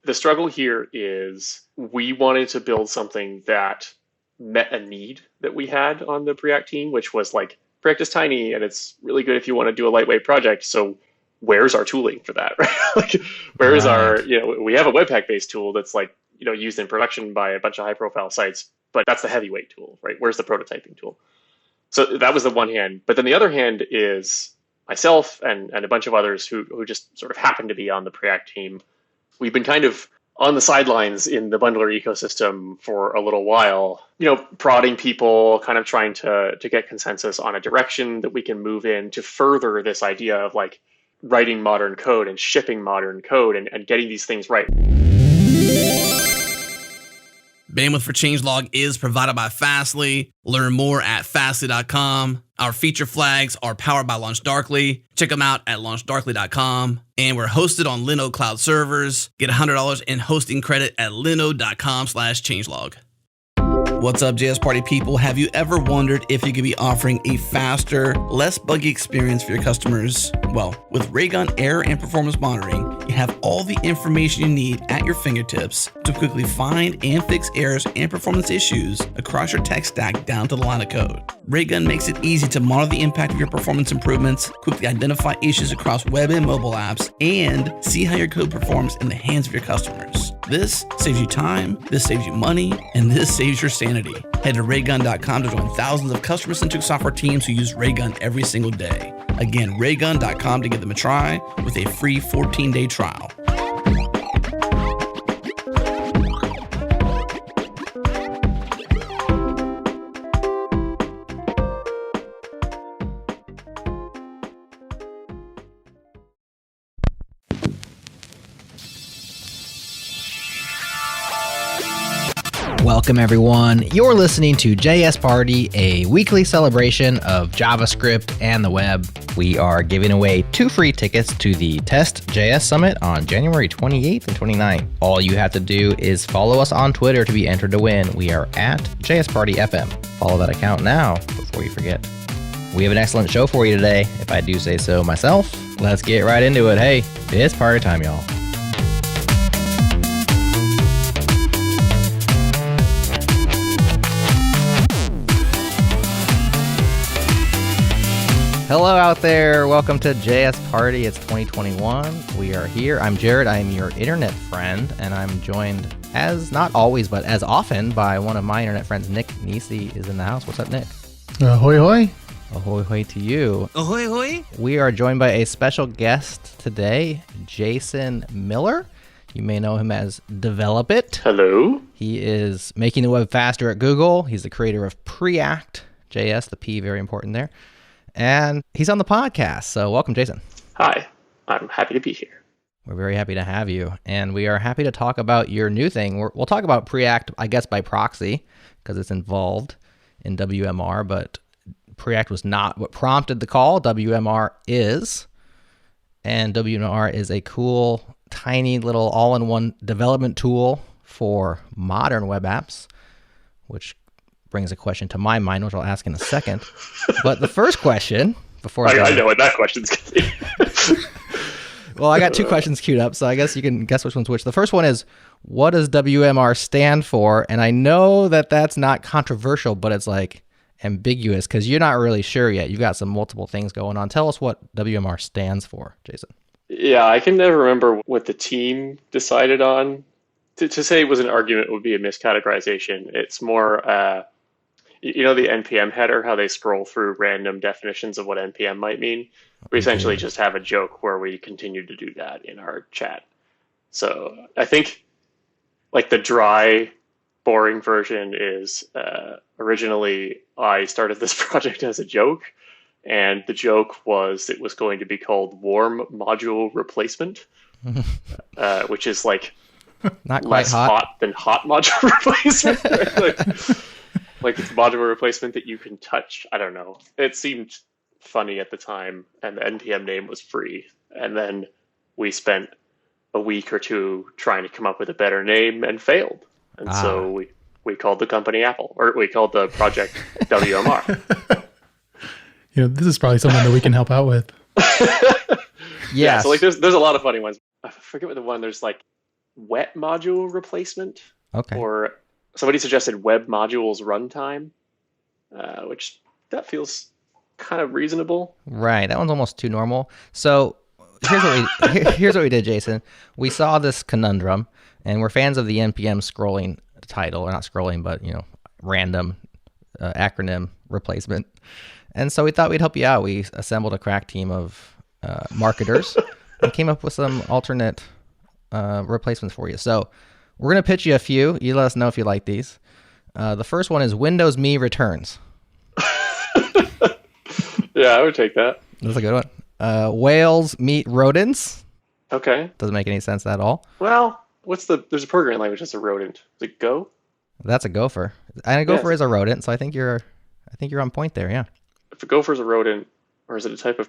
The struggle here is we wanted to build something that met a need that we had on the Preact team, which was like, Preact is tiny and it's really good if you want to do a lightweight project. So where's our tooling for that, right? Like, where's our, we have a Webpack-based tool that's like, used in production by a bunch of high-profile sites, but that's the heavyweight tool, right? Where's the prototyping tool? So that was the one hand. But then the other hand is myself and a bunch of others who just sort of happened to be on the Preact team. We've been kind of on the sidelines in the bundler ecosystem for a little while, prodding people, kind of trying to get consensus on a direction that we can move in to further this idea of like writing modern code and shipping modern code and getting these things right. Bandwidth for changelog is provided by Fastly. Learn more at fastly.com. Our feature flags are powered by LaunchDarkly. Check them out at launchdarkly.com. And we're hosted on Linode Cloud servers. Get $100 in hosting credit at linode.com/changelog. What's up, JS Party people? Have you ever wondered if you could be offering a faster, less buggy experience for your customers? Well, with Raygun error and performance monitoring, you have all the information you need at your fingertips to quickly find and fix errors and performance issues across your tech stack down to the line of code. Raygun makes it easy to monitor the impact of your performance improvements, quickly identify issues across web and mobile apps, and see how your code performs in the hands of your customers. This saves you time, this saves you money, and this saves your sanity. Head to raygun.com to join thousands of customer-centric software teams who use Raygun every single day. Again, raygun.com to give them a try with a free 14-day trial. Welcome, everyone. You're listening to JS Party, a weekly celebration of JavaScript and the web. We are giving away 2 free tickets to the Test JS Summit on January 28th and 29th. All you have to do is follow us on Twitter to be entered to win. We are at JS Party FM. Follow that account now before you forget. We have an excellent show for you today, if I do say so myself. Let's get right into it. Hey, it's party time, y'all. Hello out there. Welcome to JS Party. It's 2021. We are here. I'm Jared. I am your internet friend, and I'm joined, as not always, but as often, by one of my internet friends. Nick Nisi is in the house. What's up, Nick? Ahoy, hoy. Ahoy, hoy to you. Ahoy, hoy. We are joined by a special guest today, Jason Miller. You may know him as Develop It. Hello. He is making the web faster at Google. He's the creator of Preact JS, the P, very important there. And he's on the podcast. So welcome, Jason. Hi. I'm happy to be here. We're very happy to have you. And we are happy to talk about your new thing. We'll talk about Preact, I guess, by proxy, because it's involved in WMR. But Preact was not what prompted the call. WMR is. And WMR is a cool, tiny little all-in-one development tool for modern web apps, which brings a question to my mind, which I'll ask in a second. But the first question, before I know what that question's going to be. Well, I got 2 questions queued up, so I guess you can guess which one's which. The first one is, what does WMR stand for? And I know that that's not controversial, but it's like ambiguous because you're not really sure yet. You've got some multiple things going on. Tell us what WMR stands for, Jason. Yeah, I can never remember what the team decided on. To say it was an argument would be a miscategorization. It's more, the NPM header, how they scroll through random definitions of what NPM might mean. We essentially just have a joke where we continue to do that in our chat. So I think like the dry, boring version is originally I started this project as a joke. And the joke was it was going to be called Warm Module Replacement, which is like not quite less hot than hot module replacement. Right? Like it's module replacement that you can touch. I don't know. It seemed funny at the time, and the NPM name was free. And then we spent a week or 2 trying to come up with a better name and failed. And so we called the company Apple, or we called the project WMR. This is probably something that we can help out with. Yeah. So like there's a lot of funny ones. I forget what the one, there's like wet module replacement, Okay. or somebody suggested web modules runtime, which that feels kind of reasonable. Right. That one's almost too normal. So here's what we did, Jason. We saw this conundrum, and we're fans of the NPM scrolling title, or not scrolling, but random acronym replacement. And so we thought we'd help you out. We assembled a crack team of marketers and came up with some alternate replacements for you. So we're gonna pitch you a few. You let us know if you like these. The first one is Windows Me returns. Yeah, I would take that. That's a good one. Whales meet rodents. Okay. Doesn't make any sense at all. Well, there's a programming language that's a rodent. Is it Go? That's a gopher. And a gopher Yeah. is a rodent, so I think you're on point there. Yeah. If a gopher is a rodent, or is it a type of,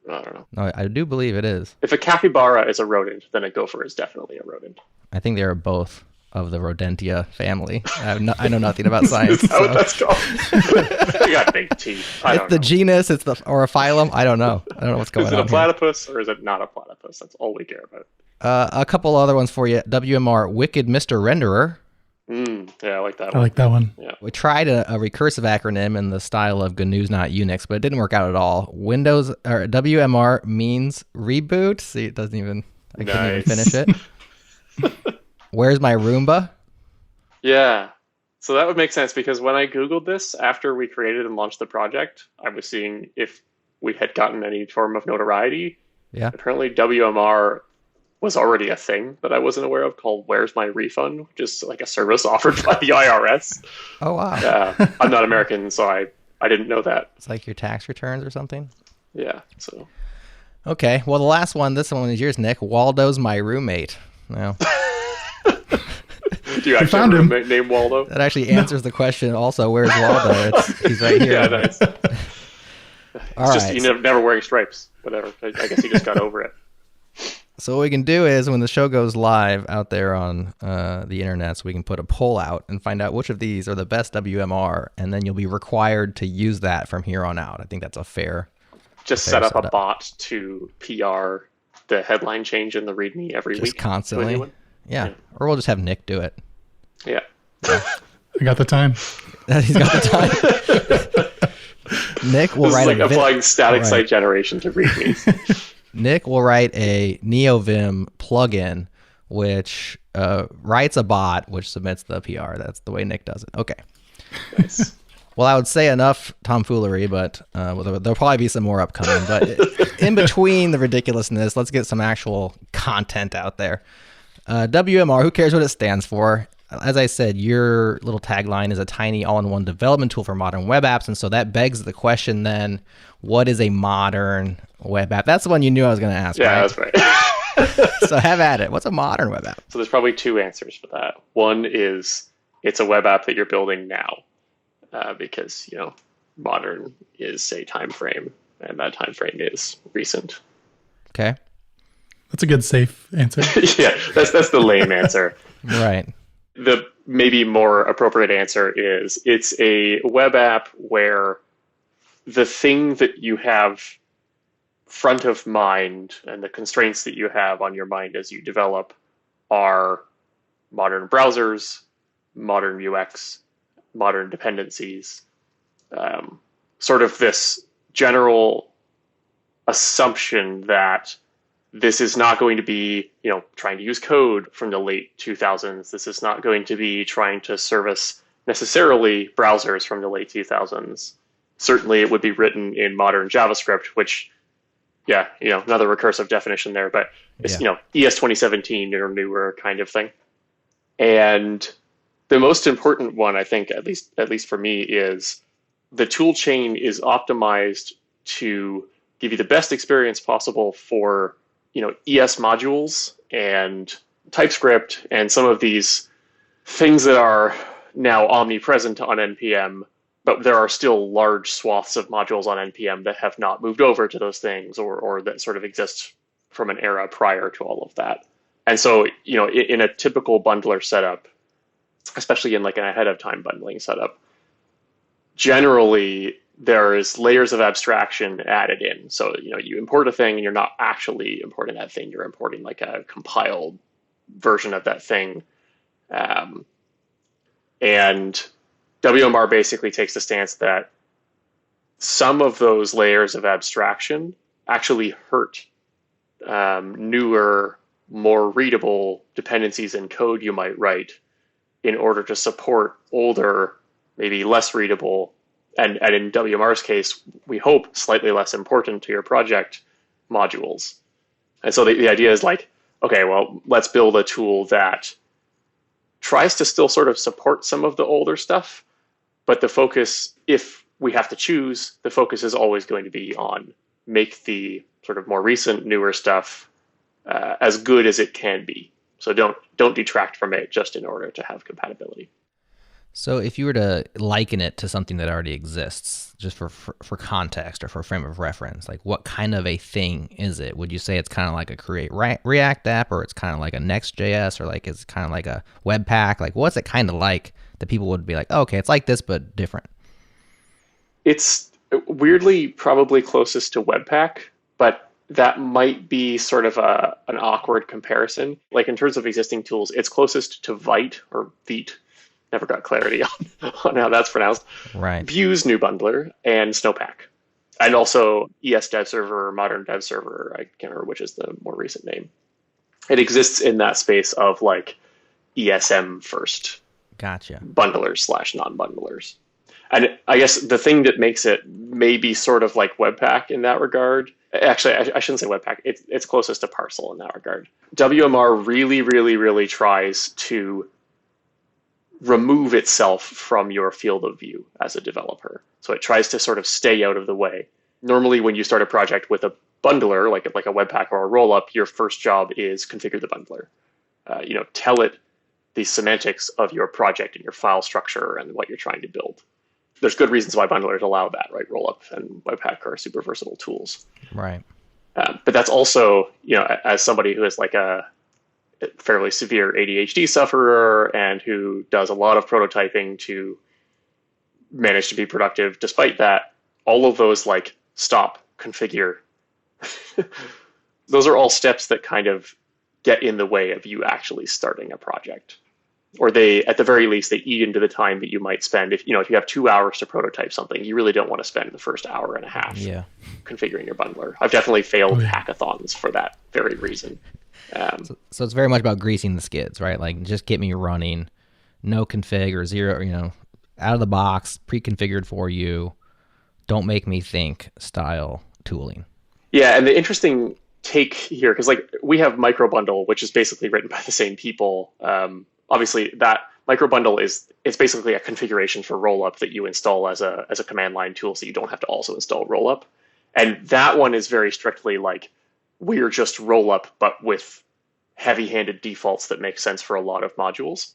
I don't know. No, I do believe it is. If a capybara is a rodent, then a gopher is definitely a rodent. I think they are both of the Rodentia family. I know nothing about science. Is that what So. that's called? They got big teeth. I It's don't the know. genus, or a phylum. I don't know. I don't know what's going Is it on a here. platypus or is it not a platypus? That's all we care about. A couple other ones for you. WMR, Wicked Mr. Renderer. Yeah, I like that I one. like that one. Yeah. We tried a recursive acronym in the style of GNU's Not Unix, but it didn't work out at all. Windows or WMR means reboot. See, it doesn't even. I couldn't even Nice. finish it. Where's my Roomba? Yeah. So that would make sense because when I Googled this after we created and launched the project, I was seeing if we had gotten any form of notoriety. Yeah. Apparently WMR was already a thing that I wasn't aware of called Where's My Refund, which is like a service offered by the IRS. Oh wow. I'm not American, so I didn't know that. It's like your tax returns or something. Yeah. So Okay. Well, the last one. This one is yours, Nick. Waldo's my roommate. No. do you actually found have a him. roommate named Waldo? That actually answers the question. Also, where's Waldo? He's right here. Yeah, nice. All It's just right. you never wearing stripes. Whatever. I guess he just got over it. So what we can do is when the show goes live out there on the internet, so we can put a poll out and find out which of these are the best WMR, and then you'll be required to use that from here on out. I think that's a fair. Just Fair set up a setup. bot to PR the headline change in the README every Just week. to a constantly. new one. Yeah. Or we'll just have Nick do it. Yeah. I got the time. He's got the time. Nick will This is write like a applying static right. site generation to README. Nick will write a NeoVim plugin, which writes a bot, which submits the PR. That's the way Nick does it. Okay. Nice. Well, I would say enough tomfoolery, but there'll probably be some more upcoming. But in between the ridiculousness, let's get some actual content out there. WMR, who cares what it stands for? As I said, your little tagline is a tiny all-in-one development tool for modern web apps. And so that begs the question then, what is a modern web app? That's the one you knew I was going to ask, Yeah, right? that's right. So have at it. What's a modern web app? So there's probably two answers for that. One is it's a web app that you're building now, because modern is a time frame, and that time frame is recent. Okay. That's a good safe answer. Yeah, that's the lame answer. Right. The maybe more appropriate answer is it's a web app where the thing that you have front of mind and the constraints that you have on your mind as you develop are modern browsers, modern UX, modern dependencies, sort of this general assumption that this is not going to be, trying to use code from the late 2000s. This is not going to be trying to service necessarily browsers from the late 2000s. Certainly it would be written in modern JavaScript, which, another recursive definition there, but it's, ES 2017 or newer kind of thing. And the most important one, I think, at least for me, is the tool chain is optimized to give you the best experience possible for ES modules and TypeScript and some of these things that are now omnipresent on NPM, but there are still large swaths of modules on NPM that have not moved over to those things or that sort of exist from an era prior to all of that. And so, in a typical bundler setup, especially in like an ahead of time bundling setup, generally there's layers of abstraction added in. So, you import a thing and you're not actually importing that thing. You're importing like a compiled version of that thing. And WMR basically takes the stance that some of those layers of abstraction actually hurt newer, more readable dependencies in code you might write in order to support older, maybe less readable, and in WMR's case, we hope slightly less important to your project modules. And so the idea is like, okay, well, let's build a tool that tries to still sort of support some of the older stuff, but the focus, if we have to choose, the focus is always going to be on make the sort of more recent, newer stuff as good as it can be. So don't detract from it just in order to have compatibility. So if you were to liken it to something that already exists, just for context or for frame of reference, like what kind of a thing is it? Would you say it's kind of like a Create React app, or it's kind of like a Next.js, or like it's kind of like a Webpack? Like what's it kind of like that people would be like, oh, okay, it's like this but different? It's weirdly probably closest to Webpack, but that might be sort of an awkward comparison. Like in terms of existing tools, it's closest to Vite or Vite. Never got clarity on how that's pronounced. Right. Vue's new bundler and Snowpack. And also ES Dev Server, Modern Dev Server. I can't remember which is the more recent name. It exists in that space of like ESM first. Gotcha. Bundlers / non-bundlers. And I guess the thing that makes it maybe sort of like Webpack in that regard, actually, I shouldn't say Webpack, it's closest to Parcel in that regard. WMR really, really, really tries to remove itself from your field of view as a developer. So it tries to sort of stay out of the way. Normally, when you start a project with a bundler, like a Webpack or a rollup, your first job is configure the bundler. Tell it the semantics of your project and your file structure and what you're trying to build. There's good reasons why bundlers allow that, right? Rollup and Webpack are super versatile tools. Right. But that's also, as somebody who is like a fairly severe ADHD sufferer and who does a lot of prototyping to manage to be productive, despite that, all of those like stop, configure, those are all steps that kind of get in the way of you actually starting a project. Or they, at the very least, they eat into the time that you might spend. If you have 2 hours to prototype something, you really don't want to spend the first hour and a half configuring your bundler. I've definitely failed hackathons for that very reason. So it's very much about greasing the skids, right? Like just get me running, no config or zero, out of the box, pre-configured for you, don't make me think style tooling. Yeah, and the interesting take here, because like we have Microbundle, which is basically written by the same people. Obviously, that Microbundle it's basically a configuration for Rollup that you install as a command line tool, so you don't have to also install Rollup. And that one is very strictly like we're just Rollup, but with heavy-handed defaults that make sense for a lot of modules.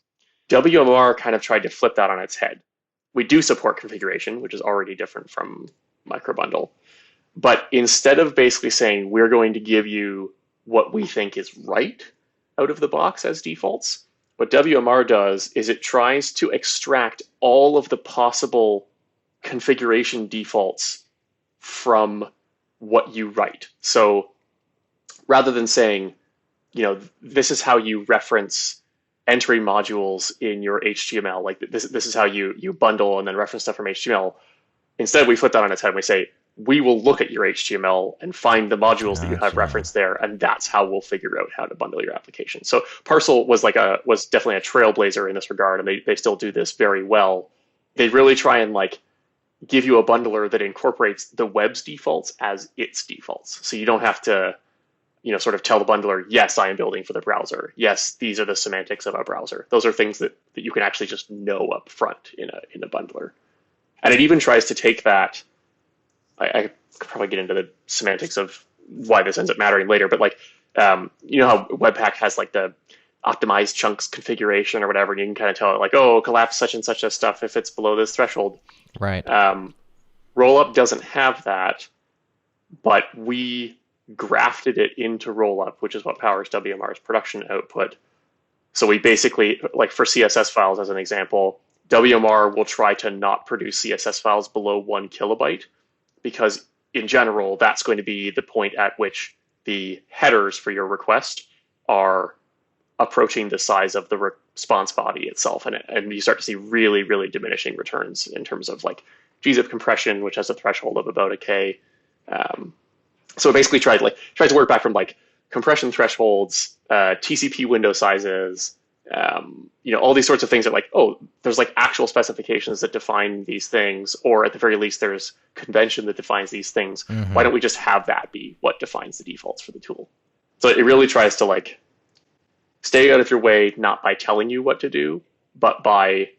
WMR kind of tried to flip that on its head. We do support configuration, which is already different from Microbundle. But instead of basically saying we're going to give you what we think is right out of the box as defaults, what WMR does is it tries to extract all of the possible configuration defaults from what you write. So rather than saying, this is how you reference entry modules in your HTML, like this is how you bundle and then reference stuff from HTML. Instead, we flip that on its head and we say, we will look at your HTML and find the modules that you have referenced there, and that's how we'll figure out how to bundle your application. So Parcel was definitely a trailblazer in this regard, and they still do this very well. They really try and like give you a bundler that incorporates the web's defaults as its defaults. So you don't have to, sort of tell the bundler, yes, I am building for the browser. Yes, these are the semantics of a browser. Those are things that you can actually just know up front in a bundler. And it even tries to take that. I could probably get into the semantics of why this ends up mattering later, but like, how Webpack has like the optimized chunks configuration or whatever, and you can kind of tell it like, oh, collapse such and such a stuff if it's below this threshold. Right. Rollup doesn't have that, but we grafted it into Rollup, which is what powers WMR's production output. So we basically, like for CSS files as an example, WMR will try to not produce CSS files below 1 kilobyte, because in general, that's going to be the point at which the headers for your request are approaching the size of the response body itself. And you start to see really, really diminishing returns in terms of like gzip compression, which has a threshold of about a K. So it basically tries to work back from like compression thresholds, TCP window sizes, all these sorts of things that like, oh, there's like actual specifications that define these things, or at the very least, there's convention that defines these things. Mm-hmm. Why don't we just have that be what defines the defaults for the tool? So it really tries to like stay out of your way, not by telling you what to do, but by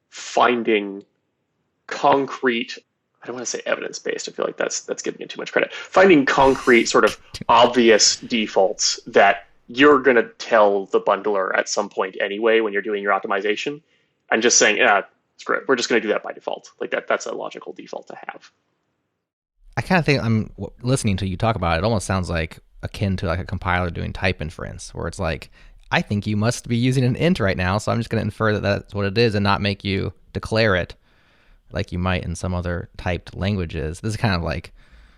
finding concrete, I don't want to say evidence-based. I feel like that's giving it too much credit. Finding concrete sort of obvious defaults that you're going to tell the bundler at some point anyway when you're doing your optimization, and just saying, yeah, screw it. We're just going to do that by default. Like that's a logical default to have. I kind of think I'm listening to you talk about it. It almost sounds like akin to like a compiler doing type inference, where it's like, I think you must be using an int right now, so I'm just going to infer that that's what it is and not make you declare it like you might in some other typed languages. This is kind of like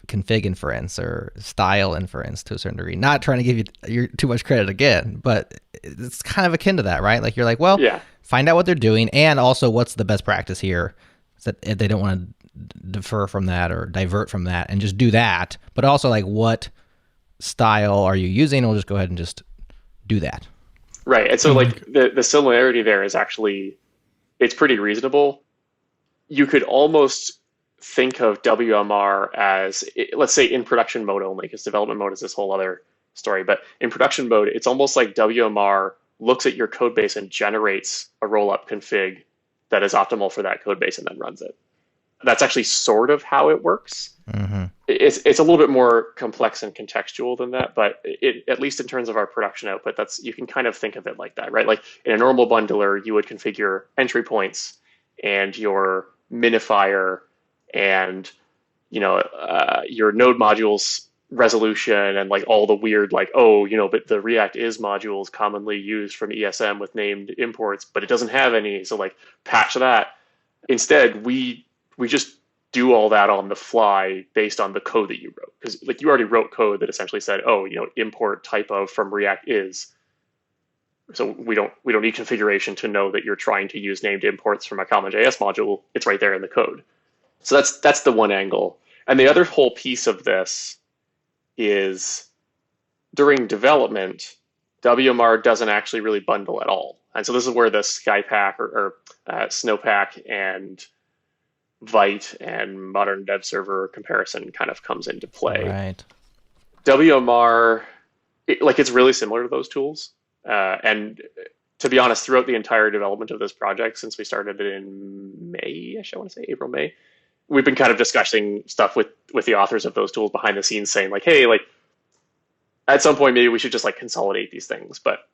config inference or style inference to a certain degree. Not trying to give you too much credit again, but it's kind of akin to that, right? Like you're like, well, yeah, find out what they're doing, and also what's the best practice here, so that if they don't want to defer from that or divert from that, and just do that. But also like, what style are you using? We'll just go ahead and just do that. Right. And so like the similarity there is actually, it's pretty reasonable. You could almost think of WMR as, let's say in production mode only, because development mode is this whole other story. But in production mode, it's almost like WMR looks at your code base and generates a rollup config that is optimal for that code base and then runs it. That's actually sort of how it works. Mm-hmm. It's a little bit more complex and contextual than that, but at least in terms of our production output, you can kind of think of it like that, right? Like in a normal bundler, you would configure entry points and your minifier and your node modules resolution and like all the weird like, but the React is modules commonly used from ESM with named imports, but it doesn't have any, so like patch that. Instead, we just do all that on the fly based on the code that you wrote, because like you already wrote code that essentially said, import type of from React is. So we don't need configuration to know that you're trying to use named imports from a common JS module. It's right there in the code. So that's the one angle. And the other whole piece of this is during development, WMR doesn't actually really bundle at all. And so this is where the Skypack or Snowpack and Vite and modern dev server comparison kind of comes into play. Right. WMR, it's really similar to those tools. And to be honest, throughout the entire development of this project, since we started it in May, I want to say April, May, we've been kind of discussing stuff with the authors of those tools behind the scenes, saying like, hey, like at some point maybe we should just like consolidate these things. But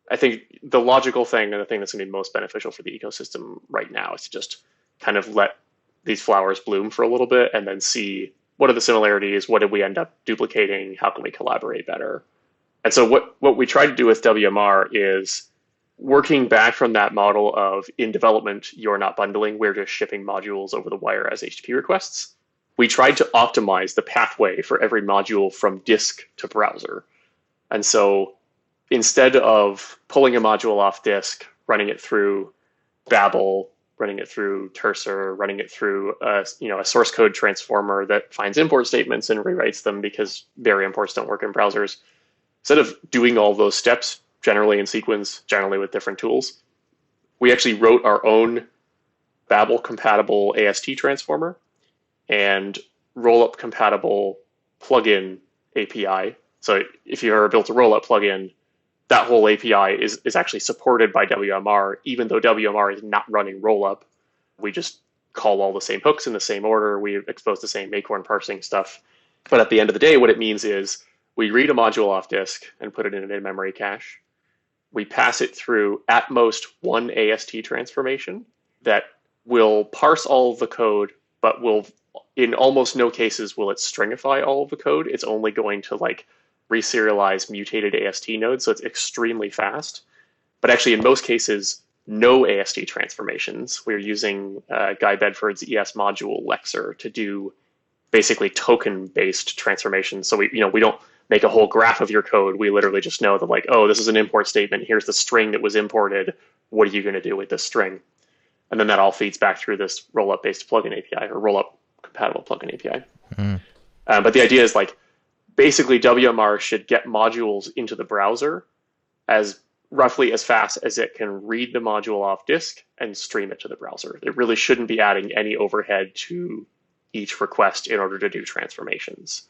I think the logical thing and the thing that's going to be most beneficial for the ecosystem right now is to just kind of let these flowers bloom for a little bit and then see what are the similarities, what did we end up duplicating, how can we collaborate better. And so what we try to do with WMR is working back from that model of in development, you're not bundling, we're just shipping modules over the wire as HTTP requests. We tried to optimize the pathway for every module from disk to browser. And so instead of pulling a module off disk, running it through Babel, running it through Terser, running it through a source code transformer that finds import statements and rewrites them because Berry imports don't work in browsers, instead of doing all those steps, generally in sequence, generally with different tools, we actually wrote our own Babel-compatible AST transformer and rollup-compatible plugin API. So if you ever built a rollup plugin, that whole API is actually supported by WMR, even though WMR is not running rollup. We just call all the same hooks in the same order. We expose the same Acorn parsing stuff. But at the end of the day, what it means is we read a module off disk and put it in an in-memory cache. We pass it through at most one AST transformation that will parse all of the code, but will, in almost no cases, will it stringify all of the code. It's only going to like reserialize mutated AST nodes, so it's extremely fast. But actually, in most cases, no AST transformations. We're using Guy Bedford's ES module Lexer to do basically token-based transformations. So we don't make a whole graph of your code. We literally just know that like, oh, this is an import statement. Here's the string that was imported. What are you going to do with this string? And then that all feeds back through this rollup based plugin API or rollup compatible plugin API. But the idea is like, basically WMR should get modules into the browser as roughly as fast as it can read the module off disk and stream it to the browser. It really shouldn't be adding any overhead to each request in order to do transformations.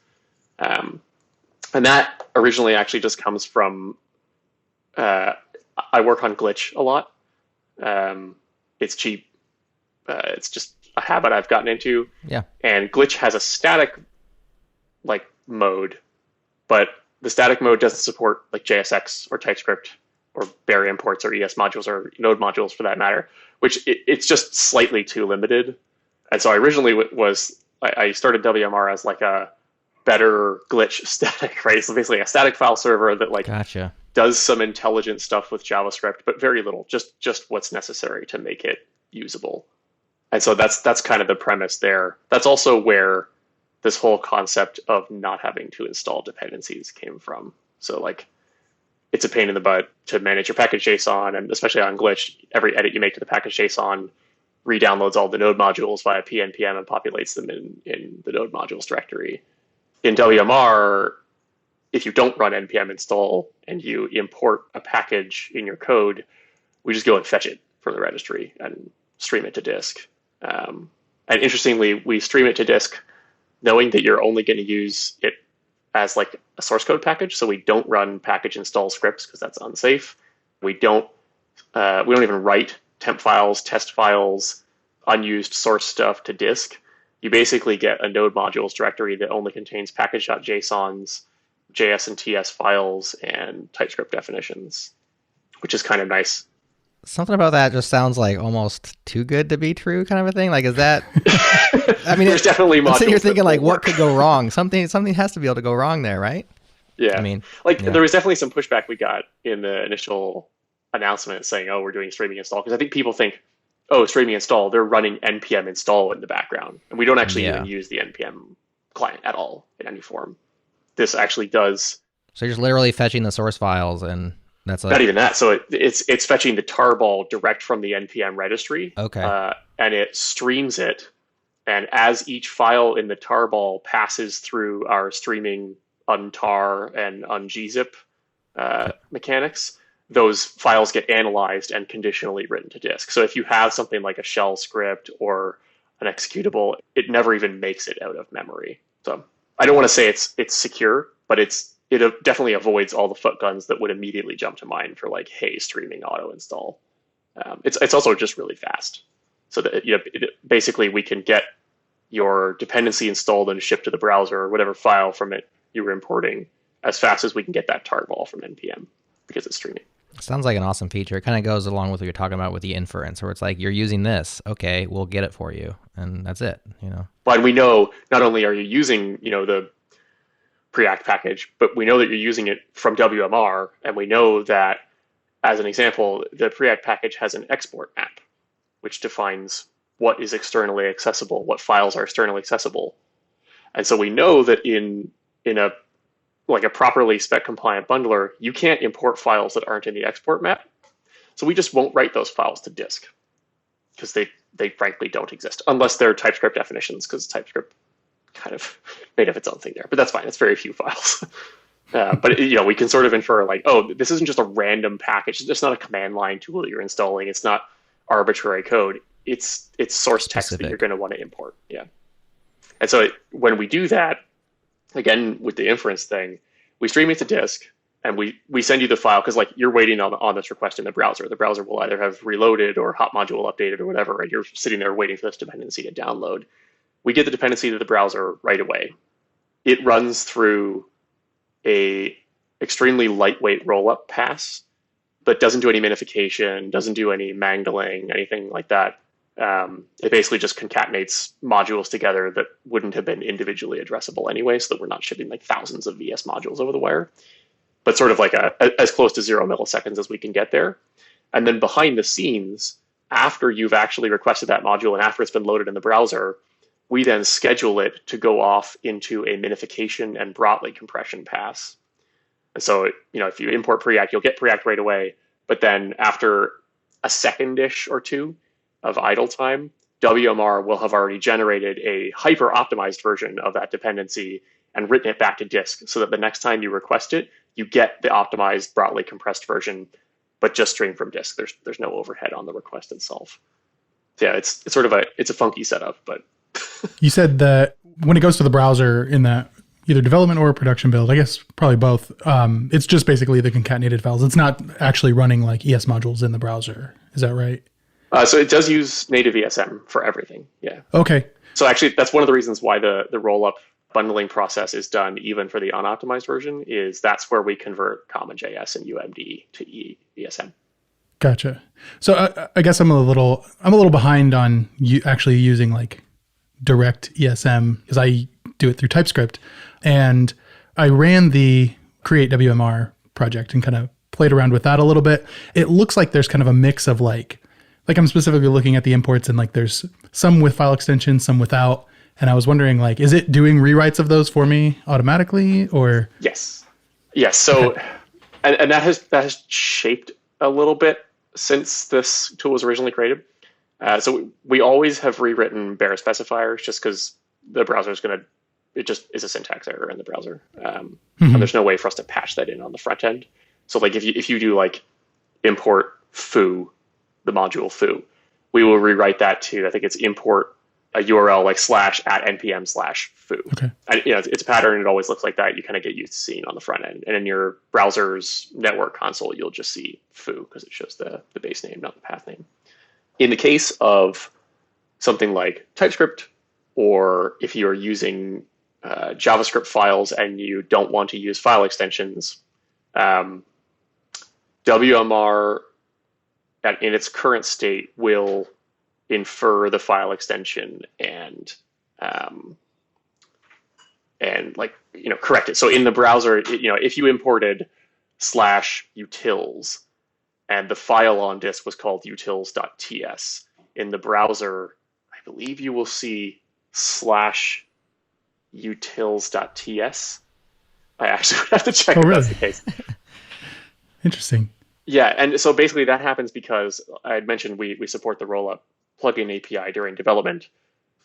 And that originally actually just comes from, I work on Glitch a lot. It's cheap. It's just a habit I've gotten into. Yeah. And Glitch has a static like mode, but the static mode doesn't support like JSX or TypeScript or bare imports or ES modules or node modules for that matter, which it's just slightly too limited. And so I originally I started WMR as like a better Glitch static, right? So basically a static file server that like Gotcha. does some intelligent stuff with JavaScript, but very little, just what's necessary to make it usable. And so that's kind of the premise there. That's also where this whole concept of not having to install dependencies came from. So like, it's a pain in the butt to manage your package JSON, and especially on Glitch, every edit you make to the package JSON re-downloads all the node modules via PNPM and populates them in the node modules directory. In WMR, if you don't run npm install and you import a package in your code, we just go and fetch it from the registry and stream it to disk. And interestingly, we stream it to disk knowing that you're only going to use it as like a source code package. So we don't run package install scripts because that's unsafe. We don't even write temp files, test files, unused source stuff to disk. You basically get a node modules directory that only contains package.jsons, JS and TS files, and TypeScript definitions, which is kind of nice. Something about that just sounds like almost too good to be true, kind of a thing. Like, is that? I mean, there's definitely modules. You're thinking like, what could go wrong? Something has to be able to go wrong there, right? Yeah. I mean, there was definitely some pushback we got in the initial announcement saying, "Oh, we're doing streaming install," because I think people think, "Oh, streaming install, they're running npm install in the background," and we don't actually even use the npm client at all in any form. This actually does. So you're just literally fetching the source files and. That's not even that. So it's fetching the tarball direct from the npm registry. Okay. And it streams it. And as each file in the tarball passes through our streaming untar and ungzip mechanics, those files get analyzed and conditionally written to disk. So if you have something like a shell script or an executable, it never even makes it out of memory. So I don't want to say it's secure, but it definitely avoids all the foot guns that would immediately jump to mind for like, hey, streaming auto install. It's also just really fast, so that basically we can get your dependency installed and shipped to the browser or whatever file from it you were importing as fast as we can get that tarball from npm because it's streaming. Sounds like an awesome feature. It kind of goes along with what you're talking about with the inference, where it's like you're using this, okay, we'll get it for you, and that's it. But we know not only are you using the Preact package, but we know that you're using it from WMR, and we know that, as an example, the Preact package has an export map, which defines what is externally accessible, what files are externally accessible. And so we know that in a properly spec compliant bundler, you can't import files that aren't in the export map. So we just won't write those files to disk because they frankly don't exist unless they're TypeScript definitions, because TypeScript kind of made up its own thing there, but that's fine. It's very few files. But we can sort of infer like, oh, this isn't just a random package. It's not a command line tool that you're installing. It's not arbitrary code. It's source text that you're going to want to import. Yeah. And so when we do that, again, with the inference thing, we stream it to disk and we send you the file because like you're waiting on this request in the browser. The browser will either have reloaded or hot module updated or whatever, and you're sitting there waiting for this dependency to download. We get the dependency to the browser right away. It runs through a extremely lightweight rollup pass, but doesn't do any minification, doesn't do any mangling, anything like that. It basically just concatenates modules together that wouldn't have been individually addressable anyway, so that we're not shipping like thousands of VS modules over the wire, but sort of like as close to 0 milliseconds as we can get there. And then behind the scenes, after you've actually requested that module and after it's been loaded in the browser, we then schedule it to go off into a minification and broadly compression pass. And so, if you import Preact, you'll get Preact right away. But then after a second-ish or two of idle time, WMR will have already generated a hyper-optimized version of that dependency and written it back to disk so that the next time you request it, you get the optimized, broadly compressed version, but just stream from disk. There's no overhead on the request itself. So yeah, it's sort of a funky setup, but You said that when it goes to the browser in that either development or production build, I guess probably both, it's just basically the concatenated files. It's not actually running like ES modules in the browser. Is that right? So it does use native ESM for everything. Yeah. Okay. So actually, that's one of the reasons why the roll-up bundling process is done even for the unoptimized version, is that's where we convert CommonJS and UMD to ESM. Gotcha. So I guess I'm a little behind on you actually using like direct ESM because I do it through TypeScript, and I ran the Create WMR project and kind of played around with that a little bit. It looks like there's kind of a mix of like I'm specifically looking at the imports, and like there's some with file extensions, some without. And I was wondering, like, is it doing rewrites of those for me automatically, or? Yes. So, okay. and that has shaped a little bit since this tool was originally created. So we always have rewritten bare specifiers just because the browser is it just is a syntax error in the browser, and there's no way for us to patch that in on the front end. So like if you do like import foo, the module foo, we will rewrite that to, I think it's import a URL like /@npm/foo. Okay. And it's a pattern. It always looks like that. You kind of get used to seeing on the front end. And in your browser's network console, you'll just see foo because it shows the base name, not the path name. In the case of something like TypeScript, or if you're using JavaScript files and you don't want to use file extensions, WMR in its current state will infer the file extension and correct it. So in the browser, if you imported /utils and the file on disk was called utils.ts, in the browser, I believe you will see /utils.ts. I actually would have to check if that's the case. Interesting. Yeah, and so basically that happens because I had mentioned we support the rollup plugin API during development.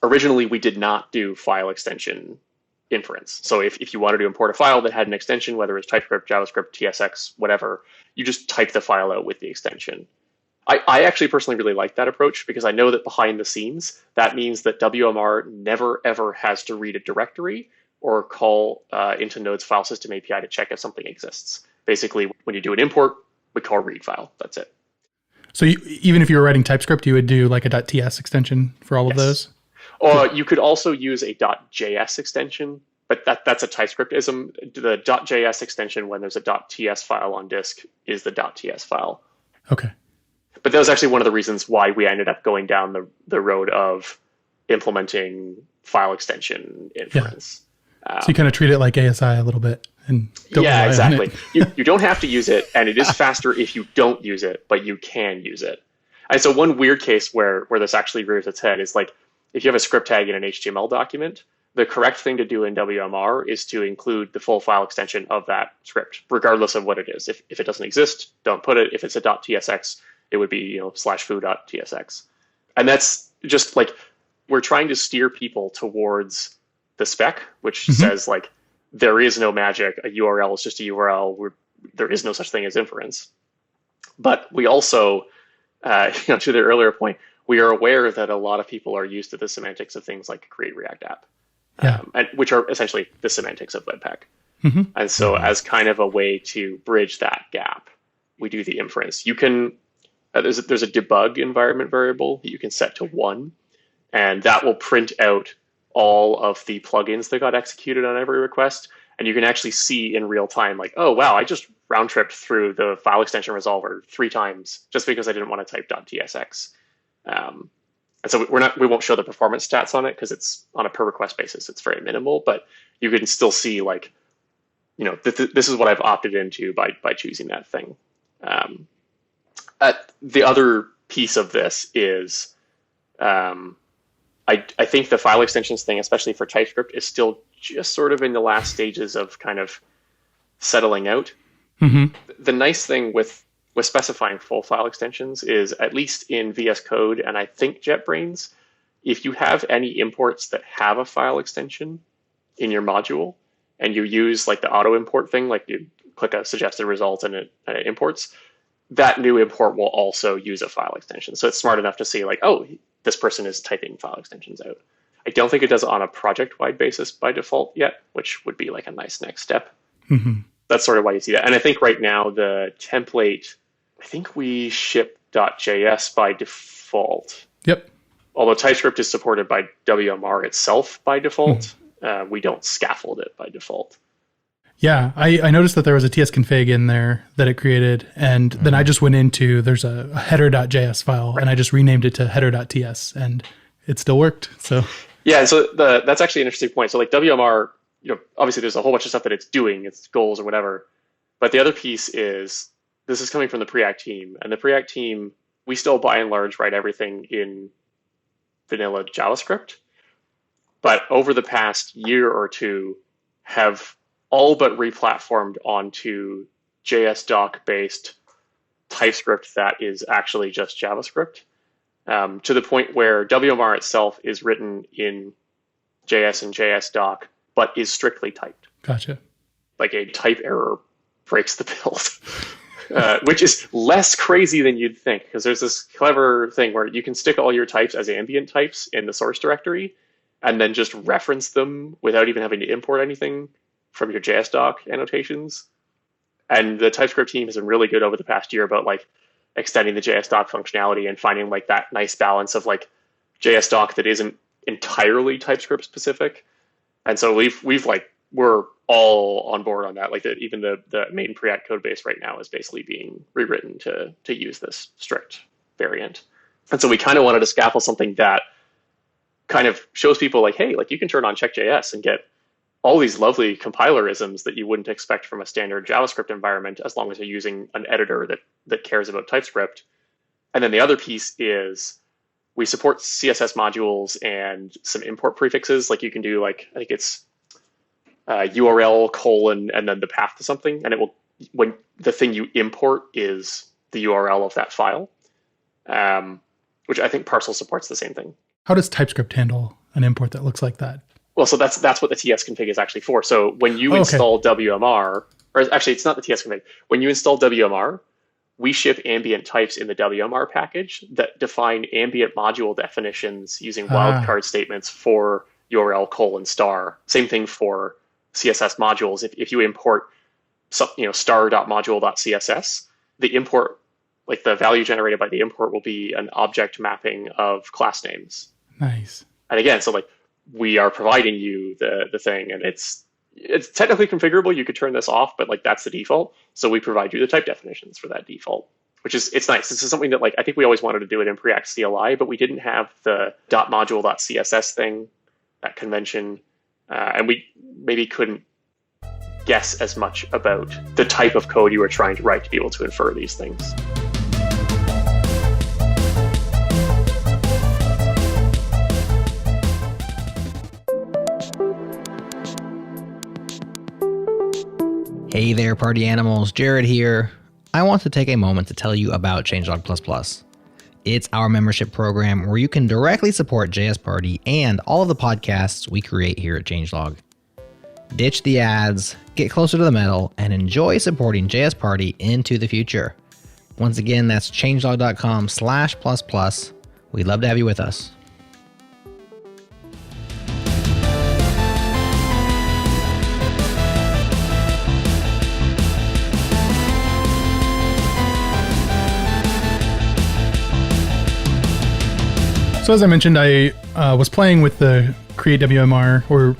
Originally, we did not do file extension inference. So if you wanted to import a file that had an extension, whether it's TypeScript, JavaScript, TSX, whatever, you just type the file out with the extension. I actually personally really like that approach because I know that behind the scenes, that means that WMR never, ever has to read a directory or call into Node's file system API to check if something exists. Basically, when you do an import, we call read file. That's it. So even if you were writing TypeScript, you would do like a .ts extension for all of those? Or you could also use a .js extension, but that's a TypeScriptism. The .js extension, when there's a .ts file on disk, is the .ts file. Okay. But that was actually one of the reasons why we ended up going down the road of implementing file extension inference. Yeah. So you kind of treat it like ASI a little bit. And yeah, exactly. You don't have to use it, and it is faster if you don't use it, but you can use it. And so one weird case where this actually rears its head is like if you have a script tag in an HTML document, the correct thing to do in WMR is to include the full file extension of that script, regardless of what it is. If it doesn't exist, don't put it. If it's a .tsx, it would be /foo.tsx. And that's just like we're trying to steer people towards the spec, which says like there is no magic. A URL is just a URL. There is no such thing as inference. But we also, to the earlier point, we are aware that a lot of people are used to the semantics of things like Create React App, which are essentially the semantics of Webpack. And so as kind of a way to bridge that gap, we do the inference. You can, there's a debug environment variable that you can set to 1, and that will print out all of the plugins that got executed on every request. And you can actually see in real time, like, oh, wow, I just round tripped through the file extension resolver 3 times just because I didn't want to type .tsx. And so we won't show the performance stats on it because it's on a per request basis. It's very minimal, but you can still see like, this is what I've opted into by choosing that thing. The other piece of this is I think the file extensions thing, especially for TypeScript, is still just sort of in the last stages of kind of settling out. The nice thing with specifying full file extensions is, at least in VS Code and I think JetBrains, if you have any imports that have a file extension in your module and you use like the auto import thing, like you click a suggested result and it imports, that new import will also use a file extension. So it's smart enough to see like, oh, this person is typing file extensions out. I don't think it does it on a project-wide basis by default yet, which would be like a nice next step. That's sort of why you see that. And I think right now the template, I think we ship .js by default. Yep. Although TypeScript is supported by WMR itself by default, we don't scaffold it by default. Yeah, I noticed that there was a tsconfig in there that it created, and then I just went into, there's a header.js file, and I just renamed it to header.ts, and it still worked. So yeah, so that's actually an interesting point. So like WMR, obviously there's a whole bunch of stuff that it's doing, its goals or whatever. But the other piece is, this is coming from the Preact team, and the Preact team, we still by and large write everything in vanilla JavaScript. But over the past year or two, have all but replatformed onto JS-doc-based TypeScript that is actually just JavaScript, to the point where WMR itself is written in JS and JS-doc, but is strictly typed. Gotcha. Like a type error breaks the build, which is less crazy than you'd think, because there's this clever thing where you can stick all your types as ambient types in the source directory and then just reference them without even having to import anything from your JS-doc annotations. And the TypeScript team has been really good over the past year about like extending the JS-doc functionality and finding like that nice balance of like JS-doc that isn't entirely TypeScript specific. And so we're all on board on that. Like even the main Preact code base right now is basically being rewritten to use this strict variant. And so we kind of wanted to scaffold something that kind of shows people like, hey, like you can turn on check.js and get all these lovely compilerisms that you wouldn't expect from a standard JavaScript environment, as long as you're using an editor that cares about TypeScript. And then the other piece is we support CSS modules and some import prefixes. Like you can do like, I think it's URL : and then the path to something. And it will, when the thing you import is the URL of that file, which I think Parcel supports the same thing. How does TypeScript handle an import that looks like that? Well, so that's what the tsconfig is actually for. So when you install WMR, or actually it's not the tsconfig, when you install WMR, we ship ambient types in the WMR package that define ambient module definitions using wildcard statements for URL : *. Same thing for CSS modules. If you import some, star.module.css, the import, like the value generated by the import, will be an object mapping of class names. Nice. And again, so like, we are providing you the thing, and it's technically configurable. You could turn this off, but like that's the default. So we provide you the type definitions for that default, it's nice. This is something that like I think we always wanted to do it in Preact CLI, but we didn't have the .module.css thing, that convention, and we maybe couldn't guess as much about the type of code you were trying to write to be able to infer these things. Hey there, party animals. Jared here. I want to take a moment to tell you about Changelog++. It's our membership program where you can directly support JS Party and all of the podcasts we create here at Changelog. Ditch the ads, get closer to the metal, and enjoy supporting JS Party into the future. Once again, that's changelog.com/++. We'd love to have you with us. So as I mentioned, I was playing with the create WMR or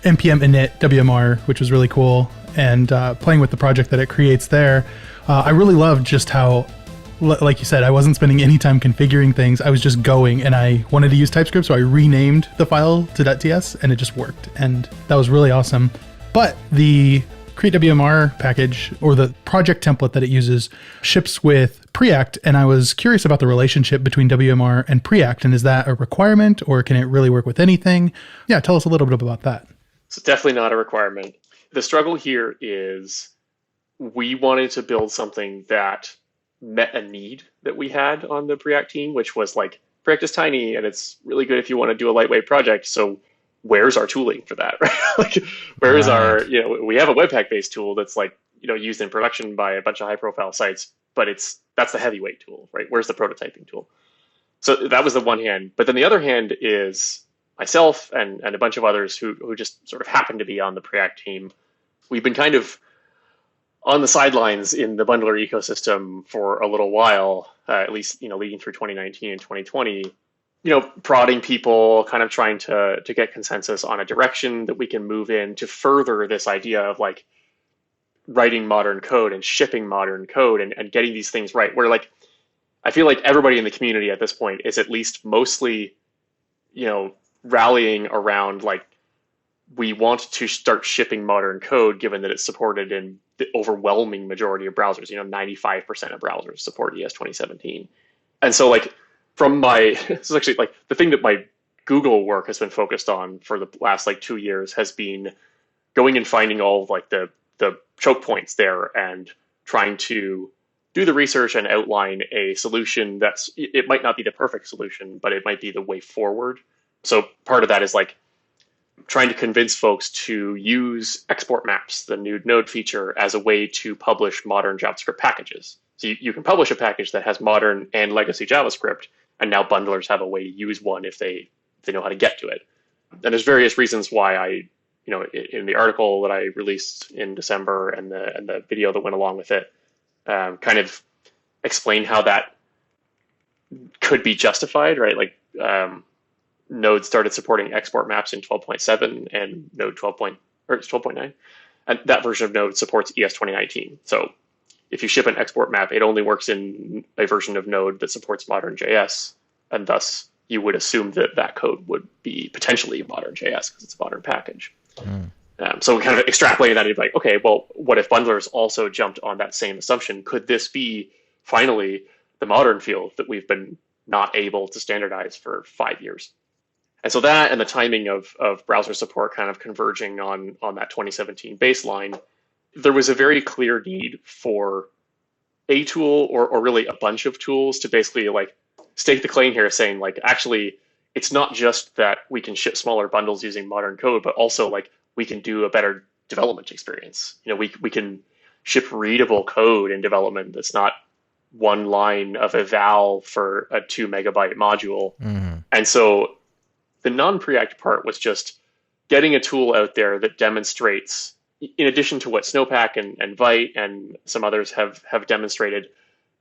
npm init WMR, which was really cool, and playing with the project that it creates there. I really loved just how, like you said, I wasn't spending any time configuring things. I was just going, and I wanted to use TypeScript, so I renamed the file to .ts, and it just worked, and that was really awesome. But the create WMR package, or the project template that it uses, ships with Preact, and I was curious about the relationship between WMR and Preact, and is that a requirement, or can it really work with anything? Yeah, tell us a little bit about that. It's definitely not a requirement. The struggle here is we wanted to build something that met a need that we had on the Preact team, which was like, Preact is tiny and it's really good if you want to do a lightweight project. So where's our tooling for that, right? Like, where's our, we have a Webpack-based tool that's like, used in production by a bunch of high-profile sites, but that's the heavyweight tool, right? Where's the prototyping tool? So that was the one hand. But then the other hand is myself and a bunch of others who just sort of happened to be on the Preact team. We've been kind of on the sidelines in the bundler ecosystem for a little while, at least, leading through 2019 and 2020, prodding people, kind of trying to get consensus on a direction that we can move in to further this idea of like writing modern code and shipping modern code and getting these things right. Where like, I feel like everybody in the community at this point is at least mostly, rallying around like, we want to start shipping modern code given that it's supported in the overwhelming majority of browsers. 95% of browsers support ES 2017. And so like from my, this is actually like the thing that my Google work has been focused on for the last like 2 years has been going and finding all of like the choke points there and trying to do the research and outline a solution it might not be the perfect solution, but it might be the way forward. So part of that is like trying to convince folks to use export maps, the new node feature, as a way to publish modern JavaScript packages. So you can publish a package that has modern and legacy JavaScript, and now bundlers have a way to use one if they know how to get to it. And there's various reasons why I, in the article that I released in December and the video that went along with it, kind of explain how that could be justified, right? Like, Node started supporting export maps in 12.7 and Node 12.9. And that version of Node supports ES 2019. So if you ship an export map, it only works in a version of Node that supports modern JS. And thus you would assume that code would be potentially modern JS because it's a modern package. So we kind of extrapolated that and be like, okay, well, what if bundlers also jumped on that same assumption? Could this be finally the modern field that we've been not able to standardize for 5 years? And so that and the timing of browser support kind of converging on that 2017 baseline, there was a very clear need for a tool or really a bunch of tools to basically like stake the claim here, saying like, actually, it's not just that we can ship smaller bundles using modern code, but also like we can do a better development experience. We can ship readable code in development that's not one line of eval for a 2 megabyte module. Mm-hmm. And so the non-Preact part was just getting a tool out there that demonstrates, in addition to what Snowpack and Vite and some others have demonstrated,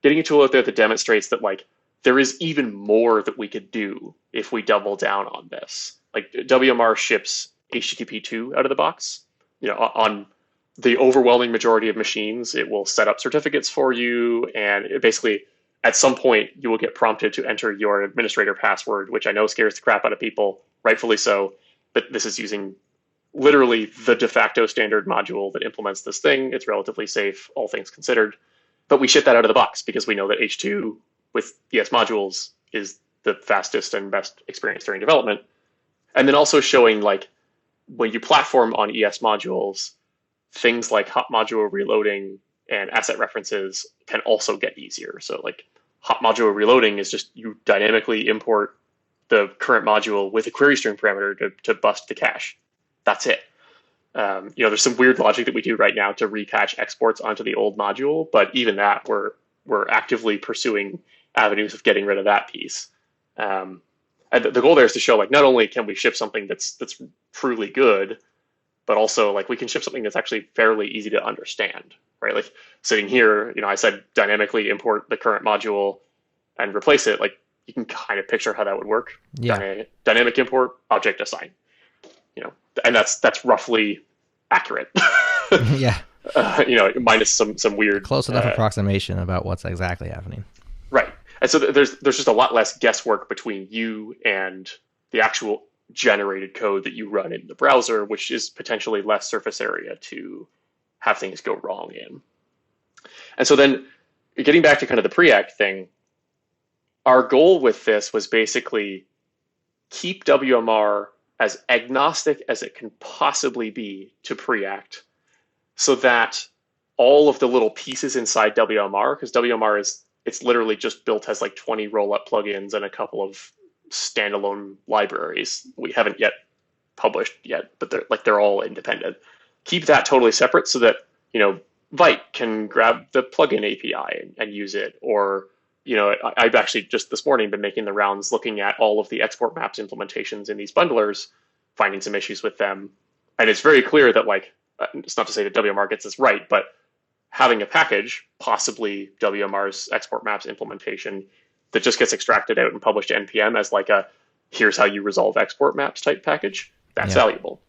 getting a tool out there that demonstrates that like there is even more that we could do if we double down on this. Like WMR ships HTTP2 out of the box. On the overwhelming majority of machines, it will set up certificates for you, and it basically, at some point, you will get prompted to enter your administrator password, which I know scares the crap out of people, rightfully so. But this is using literally the de facto standard module that implements this thing. It's relatively safe, all things considered. But we ship that out of the box because we know that H2 with ES modules is the fastest and best experience during development. And then also showing like when you platform on ES modules, things like hot module reloading and asset references can also get easier. So like hot module reloading is just you dynamically import the current module with a query string parameter to bust the cache. That's it. There's some weird logic that we do right now to repatch exports onto the old module, but even that we're actively pursuing avenues of getting rid of that piece. And the goal there is to show like not only can we ship something that's truly good, but also like we can ship something that's actually fairly easy to understand, right? Like sitting here, I said dynamically import the current module and replace it. Like you can kind of picture how that would work. Yeah. Dynamic import, object assign, and that's roughly accurate. Yeah. Minus some weird close enough approximation about what's exactly happening. Right. And so there's just a lot less guesswork between you and the actual generated code that you run in the browser, which is potentially less surface area to have things go wrong in. And so then getting back to kind of the Preact thing, our goal with this was basically keep WMR as agnostic as it can possibly be to Preact, so that all of the little pieces inside WMR, because WMR it's literally just built as like 20 rollup plugins and a couple of standalone libraries we haven't yet published yet, but they're all independent. Keep that totally separate so that, Vite can grab the plugin API and use it. Or, I've actually just this morning been making the rounds looking at all of the export maps implementations in these bundlers, finding some issues with them. And it's very clear that, like, it's not to say that WMR gets this right, but having a package, possibly WMR's export maps implementation, that just gets extracted out and published to NPM as like a here's how you resolve export maps type package, that's valuable.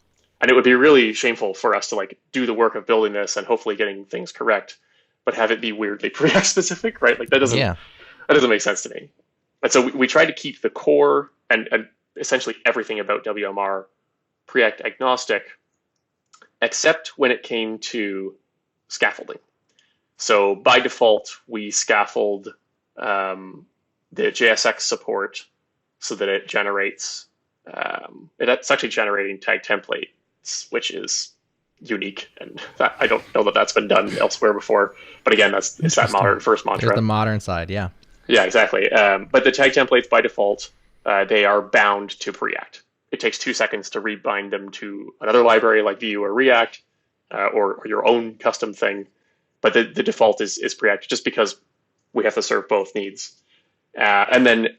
And it would be really shameful for us to like do the work of building this and hopefully getting things correct, but have it be weirdly Preact specific, right? Like that doesn't make sense to me. And so we tried to keep the core and essentially everything about WMR Preact agnostic, except when it came to scaffolding. So by default, we scaffold the JSX support so that it generates, it's actually generating tag templates, which is unique. And I don't know that that's been done elsewhere before. But again, it's that modern first mantra. There's the modern side, yeah. Yeah, exactly. But the tag templates by default, they are bound to Preact. It takes 2 seconds to rebind them to another library like Vue or React, or your own custom thing. But the default is Preact, just because we have to serve both needs. And then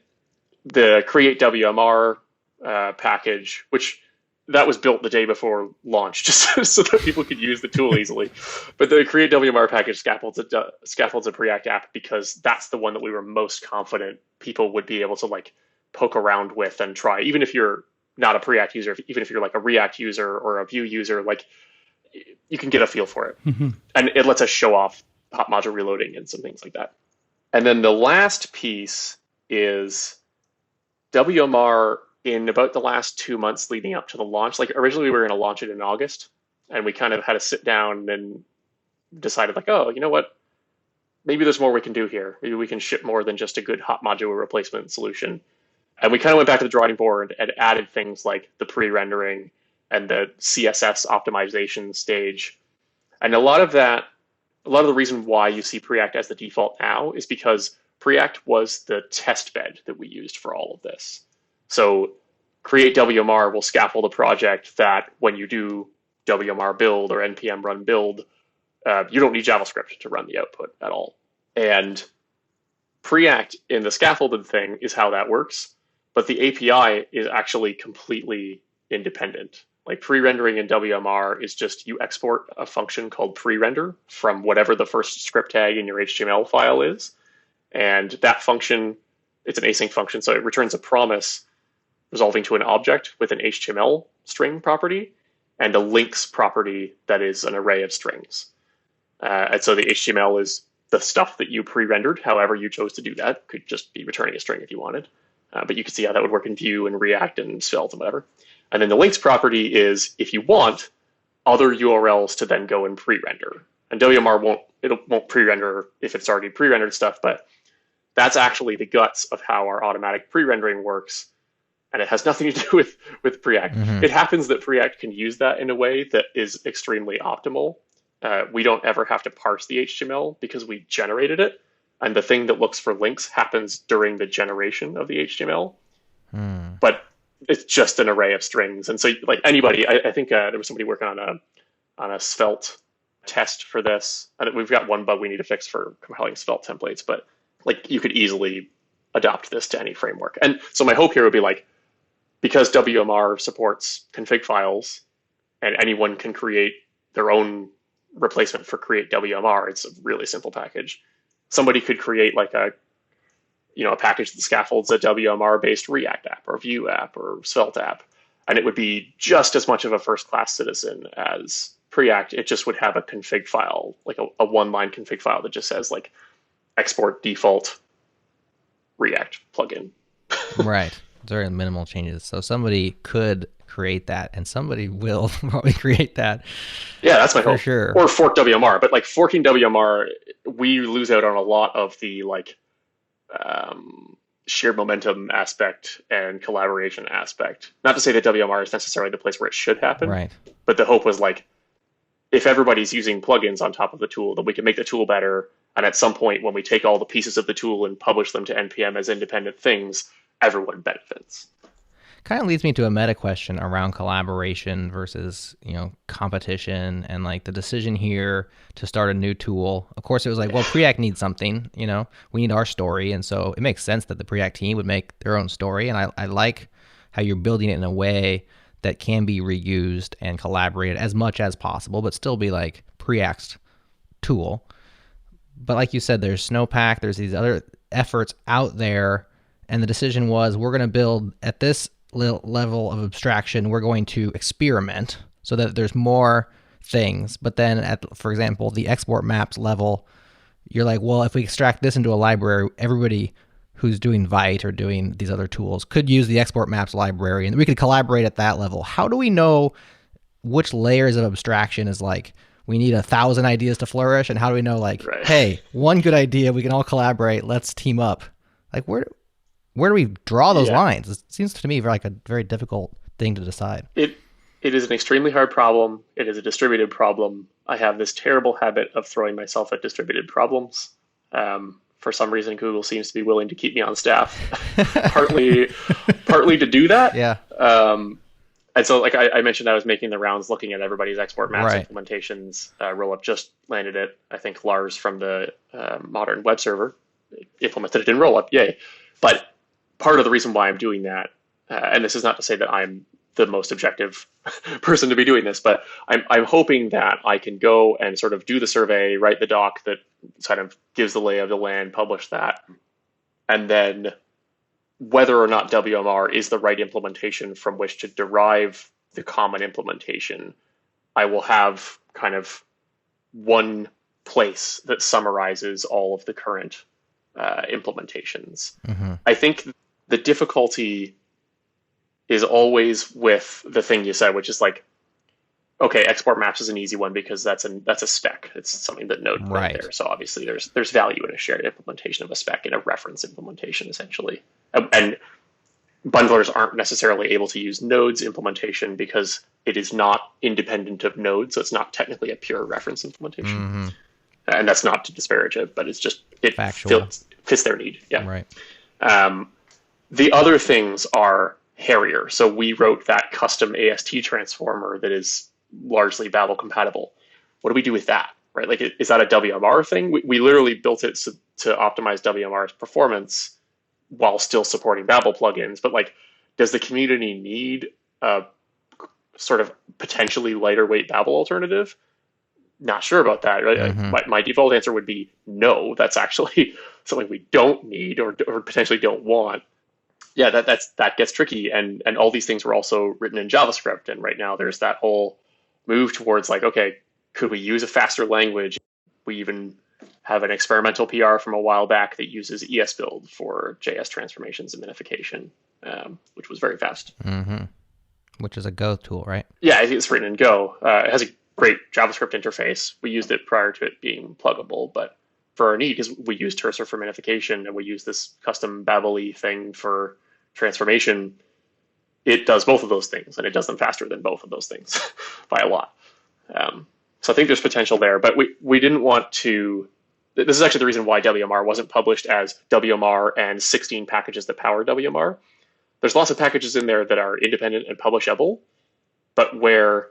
the create WMR package, which that was built the day before launch, just so that people could use the tool easily. But the create WMR package scaffolds a Preact app because that's the one that we were most confident people would be able to like poke around with and try. Even if you're not a Preact user, even if you're like a React user or a Vue user, like you can get a feel for it. Mm-hmm. And it lets us show off hot module reloading and some things like that. And then the last piece is WMR in about the last 2 months leading up to the launch. Like originally we were going to launch it in August, and we kind of had to sit down and decided like, oh, you know what? Maybe there's more we can do here. Maybe we can ship more than just a good hot module replacement solution. And we kind of went back to the drawing board and added things like the pre-rendering and the CSS optimization stage. And a lot of the reason why you see Preact as the default now is because Preact was the test bed that we used for all of this. So create WMR will scaffold a project that when you do WMR build or NPM run build, you don't need JavaScript to run the output at all. And Preact in the scaffolded thing is how that works, but the API is actually completely independent. Like pre-rendering in WMR is just you export a function called pre-render from whatever the first script tag in your HTML file is. And that function, it's an async function, so it returns a promise resolving to an object with an HTML string property and a links property that is an array of strings. And so the HTML is the stuff that you pre-rendered, however you chose to do that. Could just be returning a string if you wanted. But you can see how that would work in Vue and React and Svelte and whatever. And then the links property is, if you want, other URLs to then go and pre-render. And WMR won't pre-render if it's already pre-rendered stuff, but that's actually the guts of how our automatic pre-rendering works. And it has nothing to do with Preact. Mm-hmm. It happens that Preact can use that in a way that is extremely optimal. We don't ever have to parse the HTML because we generated it. And the thing that looks for links happens during the generation of the HTML. But it's just an array of strings. And so like anybody, I think there was somebody working on a Svelte test for this. And we've got one bug we need to fix for compiling Svelte templates, but like you could easily adopt this to any framework. And so my hope here would be like, because WMR supports config files and anyone can create their own replacement for create WMR, it's a really simple package. Somebody could create like a package that scaffolds a WMR based React app or Vue app or Svelte app. And it would be just as much of a first class citizen as Preact. It just would have a config file, like a one-line config file that just says like export default React plugin. Right. Very minimal changes. So somebody could create that, and somebody will probably create that. Yeah, that's my for hope. sure. Or fork WMR, but like forking WMR, we lose out on a lot of the like shared momentum aspect and collaboration aspect. Not to say that WMR is necessarily the place where it should happen, Right. but the hope was like, if everybody's using plugins on top of the tool, then we can make the tool better. And at some point, when we take all the pieces of the tool and publish them to NPM as independent things, everyone benefits. Kind of leads me to a meta question around collaboration versus, competition, and like the decision here to start a new tool. Of course, it was like, well, Preact needs something, we need our story. And so it makes sense that the Preact team would make their own story. And I like how you're building it in a way that can be reused and collaborated as much as possible, but still be like Preact's tool. But like you said, there's Snowpack, there's these other efforts out there. And the decision was, we're going to build at this level of abstraction, we're going to experiment so that there's more things. But then at, for example, the export maps level, you're like, well, if we extract this into a library, everybody who's doing Vite or doing these other tools could use the export maps library, and we could collaborate at that level. How do we know which layers of abstraction is like, we need 1,000 ideas to flourish? And how do we know like, right, hey, one good idea, we can all collaborate, let's team up? Like where do we draw those lines? It seems to me like a very difficult thing to decide. It is an extremely hard problem. It is a distributed problem. I have this terrible habit of throwing myself at distributed problems. For some reason, Google seems to be willing to keep me on staff, partly to do that. Yeah. And so, like I mentioned, I was making the rounds looking at everybody's export maps right, implementations. Rollup just landed it. I think Lars from the modern web server implemented it in Rollup. Yay. But part of the reason why I'm doing that, and this is not to say that I'm the most objective person to be doing this, but I'm hoping that I can go and sort of do the survey, write the doc that kind of gives the lay of the land, publish that, and then whether or not WMR is the right implementation from which to derive the common implementation, I will have kind of one place that summarizes all of the current implementations. Mm-hmm. I think the difficulty is always with the thing you said, which is like, okay, export maps is an easy one because that's a spec. It's something that Node put right there. So obviously there's value in a shared implementation of a spec in a reference implementation, essentially. And bundlers aren't necessarily able to use Node's implementation because it is not independent of Node, so it's not technically a pure reference implementation. Mm-hmm. And that's not to disparage it, but it's just it fits their need. Yeah. Right. The other things are hairier. So we wrote that custom AST transformer that is largely Babel compatible. What do we do with that? Right? Like, is that a WMR thing? We literally built it to optimize WMR's performance while still supporting Babel plugins. But like, does the community need a sort of potentially lighter weight Babel alternative? Not sure about that. Right? Mm-hmm. My default answer would be no. That's actually something we don't need or potentially don't want. Yeah, that gets tricky, and all these things were also written in JavaScript, and right now there's that whole move towards like, okay, could we use a faster language? We even have an experimental PR from a while back that uses ESBuild for JS transformations and minification, which was very fast. Mm-hmm. Which is a Go tool, right? Yeah, it's written in Go. It has a great JavaScript interface. We used it prior to it being pluggable, but for our need, because we use Terser for minification and we use this custom Babel-y thing for transformation, it does both of those things, and it does them faster than both of those things by a lot. So I think there's potential there, but we didn't want to. This is actually the reason why WMR wasn't published as WMR and 16 packages that power WMR. There's lots of packages in there that are independent and publishable, but where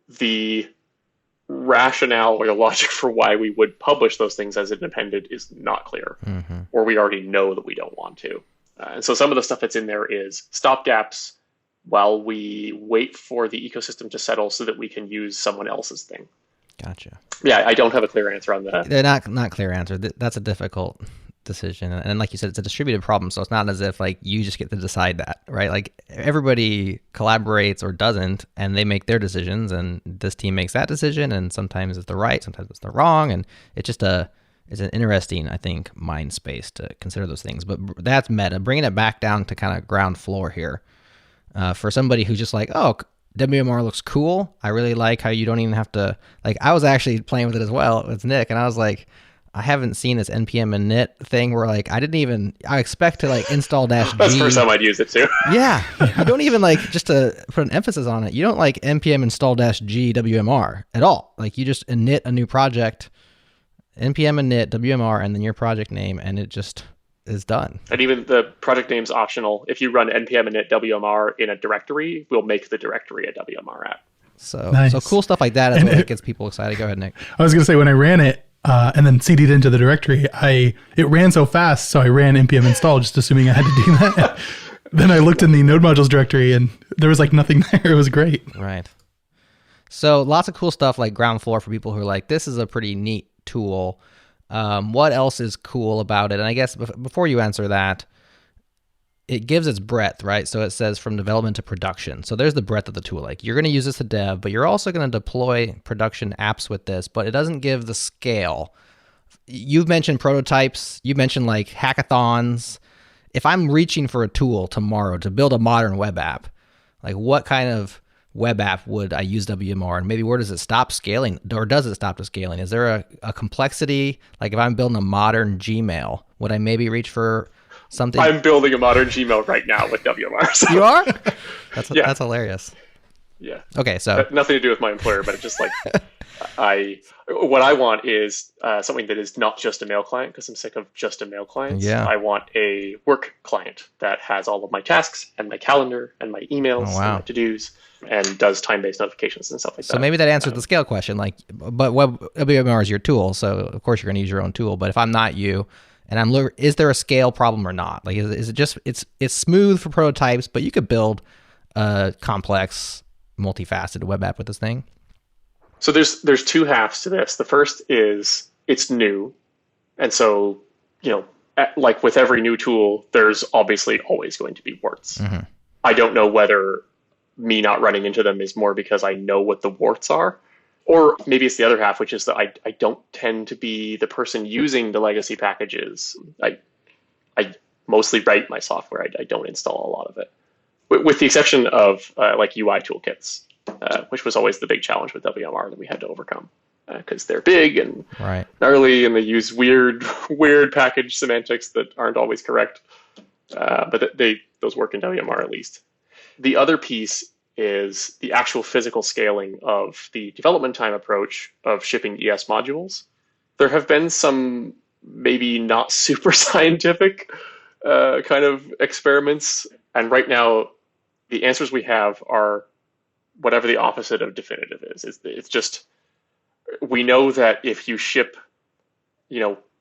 the rationale or the logic for why we would publish those things as independent is not clear, mm-hmm. or we already know that we don't want to. And so some of the stuff that's in there is stopgaps while we wait for the ecosystem to settle so that we can use someone else's thing. Gotcha. Yeah, I don't have a clear answer on that. They're not clear answer. That's a difficult decision. And like you said, it's a distributed problem, so it's not as if like you just get to decide that, right? Like everybody collaborates or doesn't, and they make their decisions, and this team makes that decision, and sometimes it's the right, sometimes it's the wrong, and it's just is an interesting, I think, mind space to consider those things. But that's meta. Bringing it back down to kind of ground floor here. For somebody who's just like, oh, WMR looks cool. I really like how you don't even have to, like, I was actually playing with it as well with Nick, and I was like, I haven't seen this npm init thing where like I expect to like install -g. That's the first time I'd use it too. Yeah. You don't even like, just to put an emphasis on it, you don't like npm install -g WMR at all. Like you just init a new project, npm init WMR, and then your project name, and it just is done. And even the project name's optional. If you run npm init WMR in a directory, we'll make the directory a WMR app. So, Nice. so cool stuff like that is what gets people excited. Go ahead, Nick. I was going to say, when I ran it and then CD'd into the directory, it ran so fast, so I ran npm install just assuming I had to do that. Then I looked in the node modules directory and there was like nothing there. It was great. Right. So lots of cool stuff like ground floor for people who are like, this is a pretty neat tool. What else is cool about it? And I guess before you answer that, it gives its breadth, right? So it says from development to production. So there's the breadth of the tool. Like you're going to use this to dev, but you're also going to deploy production apps with this, but it doesn't give the scale. You've mentioned prototypes. You mentioned like hackathons. If I'm reaching for a tool tomorrow to build a modern web app, like what kind of web app would I use WMR, and maybe where does it stop scaling, or does it stop to scaling? Is there a complexity? Like if I'm building a modern Gmail, would I maybe reach for something? I'm building a modern Gmail right now with WMR. So. You are? Yeah. That's hilarious. Yeah. Okay, so nothing to do with my employer, but it's just like what I want is something that is not just a mail client, because I'm sick of just a mail client. Yeah. I want a work client that has all of my tasks and my calendar and my emails and my to-dos and does time-based notifications and stuff like that. So maybe that answers the scale question. Like, but WMR is your tool, so of course you're going to use your own tool. But if I'm not you, and is there a scale problem or not? Like, is it just it's smooth for prototypes, but you could build a complex, multifaceted web app with this thing? So there's two halves to this. The first is it's new, and so like with every new tool, there's obviously always going to be warts. Mm-hmm. I don't know whether me not running into them is more because I know what the warts are, or maybe it's the other half, which is that I don't tend to be the person using the legacy packages. I mostly write my software. I don't install a lot of it, with the exception of like UI toolkits, which was always the big challenge with WMR that we had to overcome, because they're big and gnarly, and they use weird package semantics that aren't always correct. But those work in WMR at least. The other piece is the actual physical scaling of the development time approach of shipping ES modules. There have been some maybe not super scientific kind of experiments, and right now the answers we have are whatever the opposite of definitive is. It's just, we know that if you ship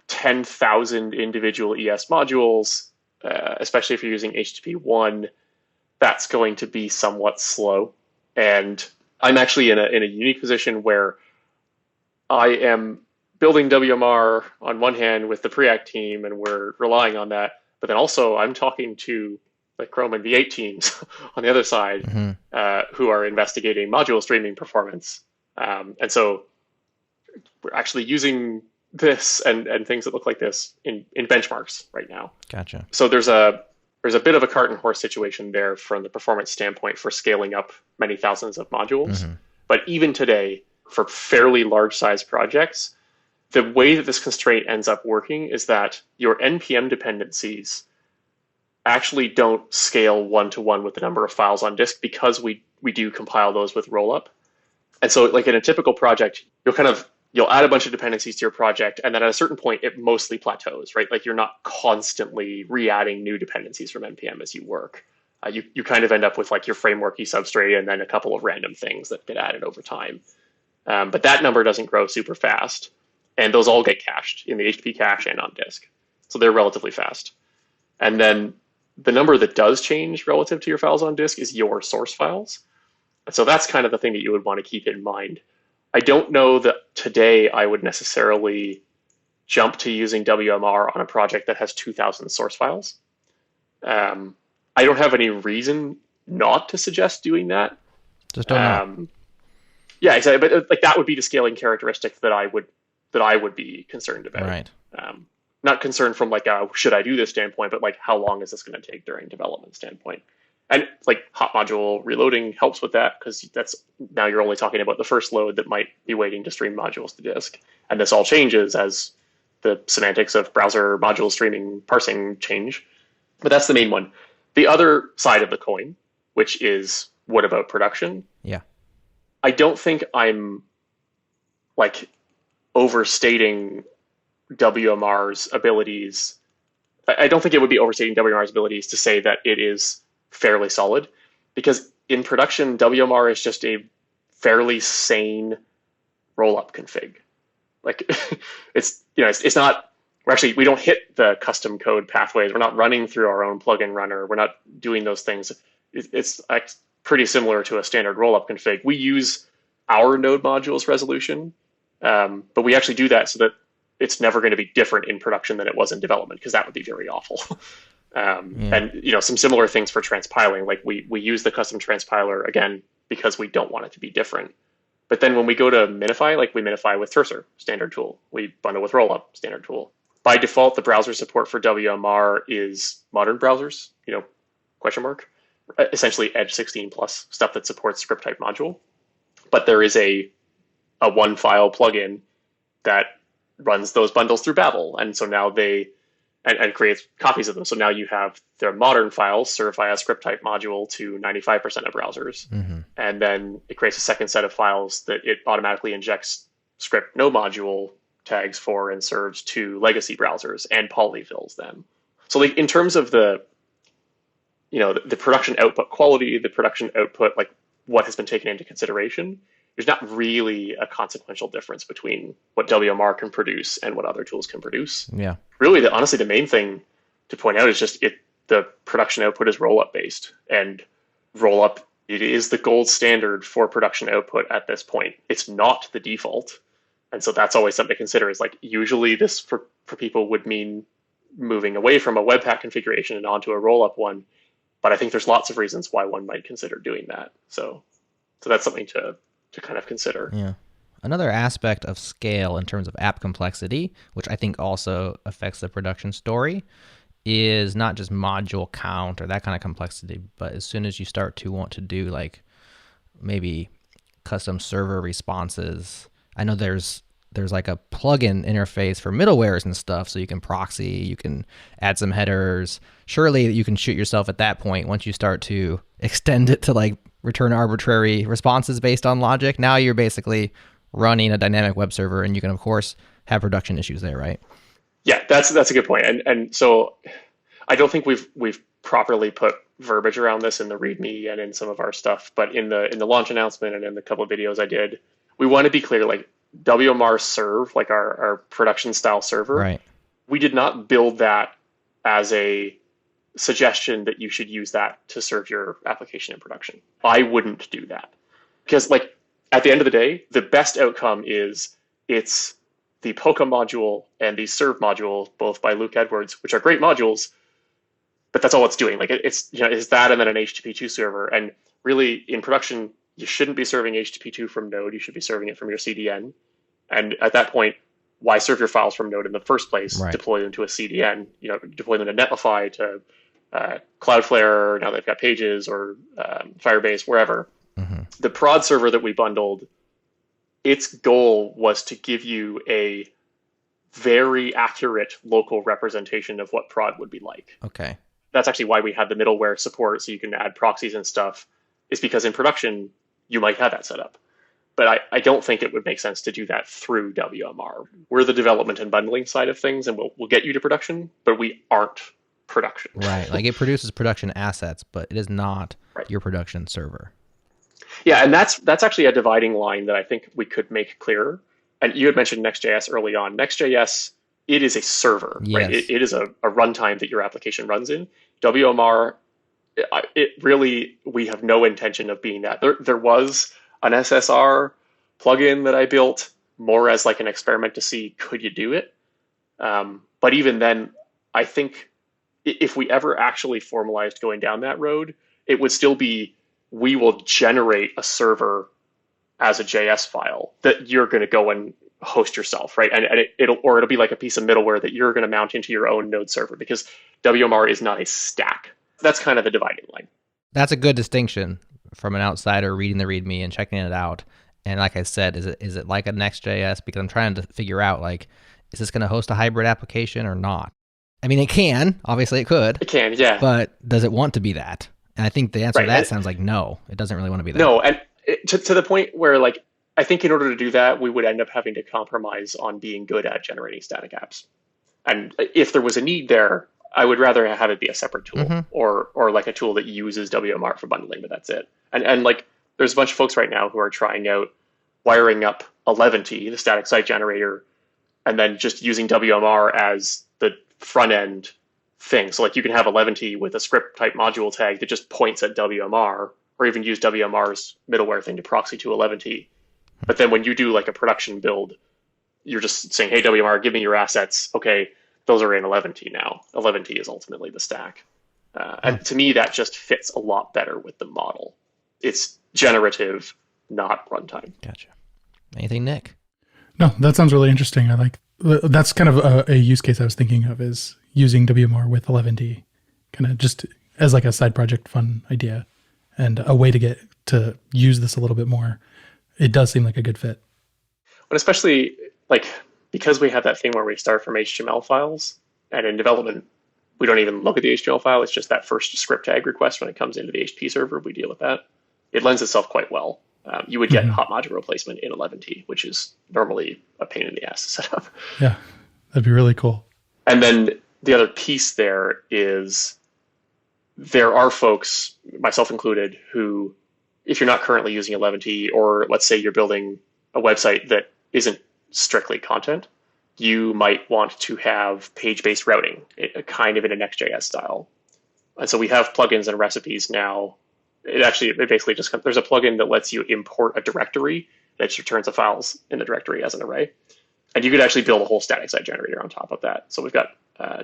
10,000 individual ES modules, especially if you're using HTTP 1, that's going to be somewhat slow. And I'm actually in a unique position where I am building WMR on one hand with the Preact team, and we're relying on that. But then also I'm talking to the Chrome and V8 teams on the other side, who are investigating module streaming performance. And so we're actually using this and things that look like this in benchmarks right now. Gotcha. So there's a bit of a cart and horse situation there from the performance standpoint for scaling up many thousands of modules. But even today, for fairly large size projects, the way that this constraint ends up working is that your NPM dependencies actually don't scale one-to-one with the number of files on disk, because we do compile those with rollup. And so like in a typical project, you'll add a bunch of dependencies to your project, and then at a certain point, it mostly plateaus, right? Like you're not constantly re-adding new dependencies from NPM as you work. You kind of end up with like your frameworky substrate and then a couple of random things that get added over time. But that number doesn't grow super fast, and those all get cached in the HTTP cache and on disk. So they're relatively fast. And then the number that does change relative to your files on disk is your source files. And so that's kind of the thing that you would want to keep in mind. I don't know that today I would necessarily jump to using WMR on a project that has 2,000 source files. I don't have any reason not to suggest doing that. Just don't know. Yeah, exactly. But like that would be the scaling characteristic that I that I would be concerned about. Right. Not concerned from like a should I do this standpoint, but like how long is this going to take during development standpoint. And like hot module reloading helps with that, because that's now you're only talking about the first load that might be waiting to stream modules to disk. And this all changes as the semantics of browser module streaming parsing change. But that's the main one. The other side of the coin, which is what about production? Yeah. I don't think I'm like overstating WMR's abilities. I don't think it would be overstating WMR's abilities to say that it is fairly solid, because in production, WMR is just a fairly sane roll-up config. Like it's not, we don't hit the custom code pathways. We're not running through our own plugin runner. We're not doing those things. It's pretty similar to a standard roll-up config. We use our node modules resolution, but we actually do that so that it's never going to be different in production than it was in development, because that would be very awful. And some similar things for transpiling. Like we use the custom transpiler again because we don't want it to be different. But then when we go to minify, like we minify with Terser, standard tool. We bundle with Rollup, standard tool. By default, the browser support for WMR is modern browsers, question mark, essentially Edge 16 plus stuff that supports script type module. But there is a one file plugin that runs those bundles through Babel. And so now and creates copies of them. So now you have their modern files served via script type module to 95% of browsers. Mm-hmm. And then it creates a second set of files that it automatically injects script no module tags for and serves to legacy browsers and polyfills them. So like in terms of the production output quality, the production output, like what has been taken into consideration, there's not really a consequential difference between what WMR can produce and what other tools can produce. Yeah. Really, honestly, the main thing to point out is just the production output is rollup based, and rollup, it is the gold standard for production output at this point. It's not the default. And so that's always something to consider, is like usually this for people would mean moving away from a Webpack configuration and onto a rollup one. But I think there's lots of reasons why one might consider doing that. So that's something to kind of consider. Yeah. Another aspect of scale in terms of app complexity, which I think also affects the production story, is not just module count or that kind of complexity, but as soon as you start to want to do like maybe custom server responses, I know there's like a plugin interface for middlewares and stuff, so you can proxy, you can add some headers. Surely you can shoot yourself at that point once you start to extend it to like return arbitrary responses based on logic. Now you're basically running a dynamic web server, and you can of course have production issues there, right? Yeah, that's a good point. And so I don't think we've properly put verbiage around this in the README and in some of our stuff, but in the launch announcement and in the couple of videos I did, we want to be clear, like WMR serve, like our production style server, right? We did not build that as a suggestion that you should use that to serve your application in production. I wouldn't do that, because like at the end of the day, the best outcome is it's the Polka module and the serve module, both by Luke Edwards, which are great modules, but that's all it's doing. Like it's that and then an HTTP2 server. And really in production, you shouldn't be serving HTTP2 from Node. You should be serving it from your CDN. And at that point, why serve your files from Node in the first place? Right. Deploy them to a CDN, deploy them to Netlify, to Cloudflare, now they've got Pages, or Firebase, wherever. Mm-hmm. The prod server that we bundled, its goal was to give you a very accurate local representation of what prod would be like. Okay. That's actually why we have the middleware support, so you can add proxies and stuff, is because in production, you might have that set up. But I don't think it would make sense to do that through WMR. We're the development and bundling side of things, and we'll get you to production, but we aren't production. Right. Like it produces production assets, but it is not right. Your production server. Yeah, and that's actually a dividing line that I think we could make clearer. And you had mentioned Next.js early on. Next.js, it is a server, yes. Right? It is a runtime that your application runs in. WMR, it really, we have no intention of being that. There was an SSR plugin that I built more as like an experiment to see, could you do it? But even then, I think if we ever actually formalized going down that road, it would still be, we will generate a server as a JS file that you're going to go and host yourself, right? And it'll be like a piece of middleware that you're going to mount into your own node server, because WMR is not a stack. That's kind of the dividing line. That's a good distinction from an outsider reading the README and checking it out. And like I said, is it like a Next.js? Because I'm trying to figure out, like, is this going to host a hybrid application or not? I mean, it can. Obviously, it could. It can, yeah. But does it want to be that? And I think the answer to that sounds like no. It doesn't really want to be that. No, and to the point where, like, I think in order to do that, we would end up having to compromise on being good at generating static apps. And if there was a need there, I would rather have it be a separate tool, or like a tool that uses WMR for bundling, but that's it. And like, there's a bunch of folks right now who are trying out wiring up 11T, the static site generator, and then just using WMR as the front end thing. So like, you can have 11T with a script type module tag that just points at WMR, or even use WMR's middleware thing to proxy to 11T. But then when you do like a production build, you're just saying, hey, WMR, give me your assets. Okay, those are in 11T now. 11T is ultimately the stack. And to me, that just fits a lot better with the model. It's generative, not runtime. Gotcha. Anything, Nick? No, that sounds really interesting. I like that's kind of a use case I was thinking of, is using WMR with 11D, kind of just as like a side project fun idea and a way to get to use this a little bit more. It does seem like a good fit. But especially like, because we have that thing where we start from HTML files, and in development, we don't even look at the HTML file. It's just that first script tag request when it comes into the HTTP server. We deal with that. It lends itself quite well. You would get hot module replacement in 11T, which is normally a pain in the ass to set up. Yeah, that'd be really cool. And then the other piece there is, there are folks, myself included, who, if you're not currently using 11T, or let's say you're building a website that isn't strictly content, you might want to have page-based routing, kind of in a Next.js style. And so we have plugins and recipes now. It basically just, there's a plugin that lets you import a directory that just returns the files in the directory as an array. And you could actually build a whole static site generator on top of that. So we've got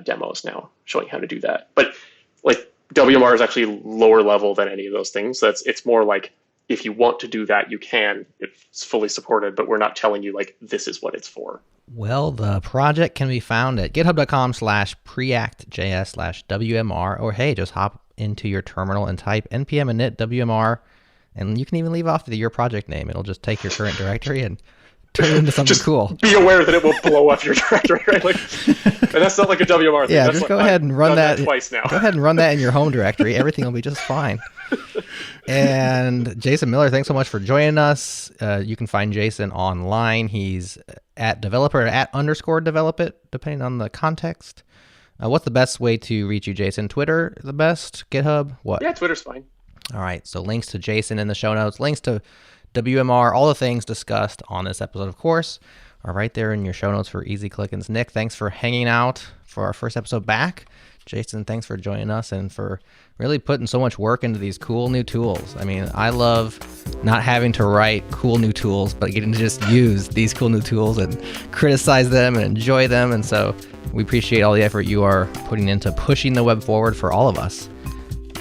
demos now showing how to do that. But like, WMR is actually lower level than any of those things. So it's more like, if you want to do that, you can. It's fully supported, but we're not telling you like, this is what it's for. Well, the project can be found at github.com/preactjs/WMR, or hey, just hop into your terminal and type npm init WMR, and you can even leave off your project name. It'll just take your current directory and turn it into something just cool. Be aware that it will blow up your directory, right? Like, and that's not like a WMR thing. Yeah, that's just like, go ahead and run that twice now. Go ahead and run that in your home directory. Everything will be just fine. And Jason Miller, thanks so much for joining us. You can find Jason online. He's at developer, @_develop it, depending on the context. What's the best way to reach you, Jason? Twitter, the best? GitHub? What? Yeah, Twitter's fine. All right. So links to Jason in the show notes, links to WMR, all the things discussed on this episode, of course, are right there in your show notes for easy clickings. Nick, thanks for hanging out for our first episode back. Jason, thanks for joining us and for really putting so much work into these cool new tools. I mean, I love not having to write cool new tools, but getting to just use these cool new tools and criticize them and enjoy them. And so we appreciate all the effort you are putting into pushing the web forward for all of us.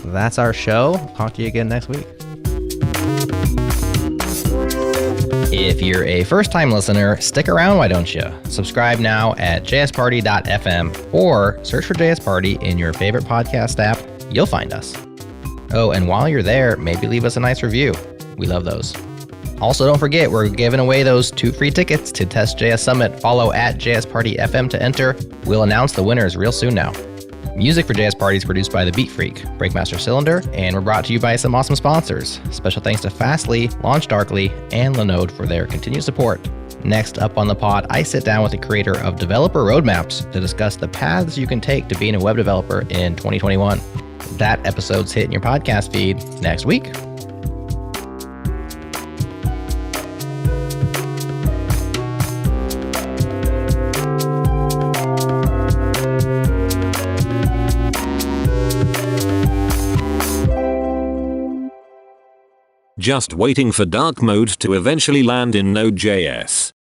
That's our show. Talk to you again next week. If you're a first-time listener, stick around, why don't you? Subscribe now at jsparty.fm or search for JS Party in your favorite podcast app. You'll find us. Oh, and while you're there, maybe leave us a nice review. We love those. Also, don't forget, we're giving away those 2 free tickets to Test JS Summit. Follow at JSPartyFM to enter. We'll announce the winners real soon now. Music for JS Party is produced by The Beat Freak, Breakmaster Cylinder, and we're brought to you by some awesome sponsors. Special thanks to Fastly, LaunchDarkly, and Linode for their continued support. Next up on the pod, I sit down with the creator of Developer Roadmaps to discuss the paths you can take to being a web developer in 2021. That episode's hitting your podcast feed next week. Just waiting for dark mode to eventually land in Node.js.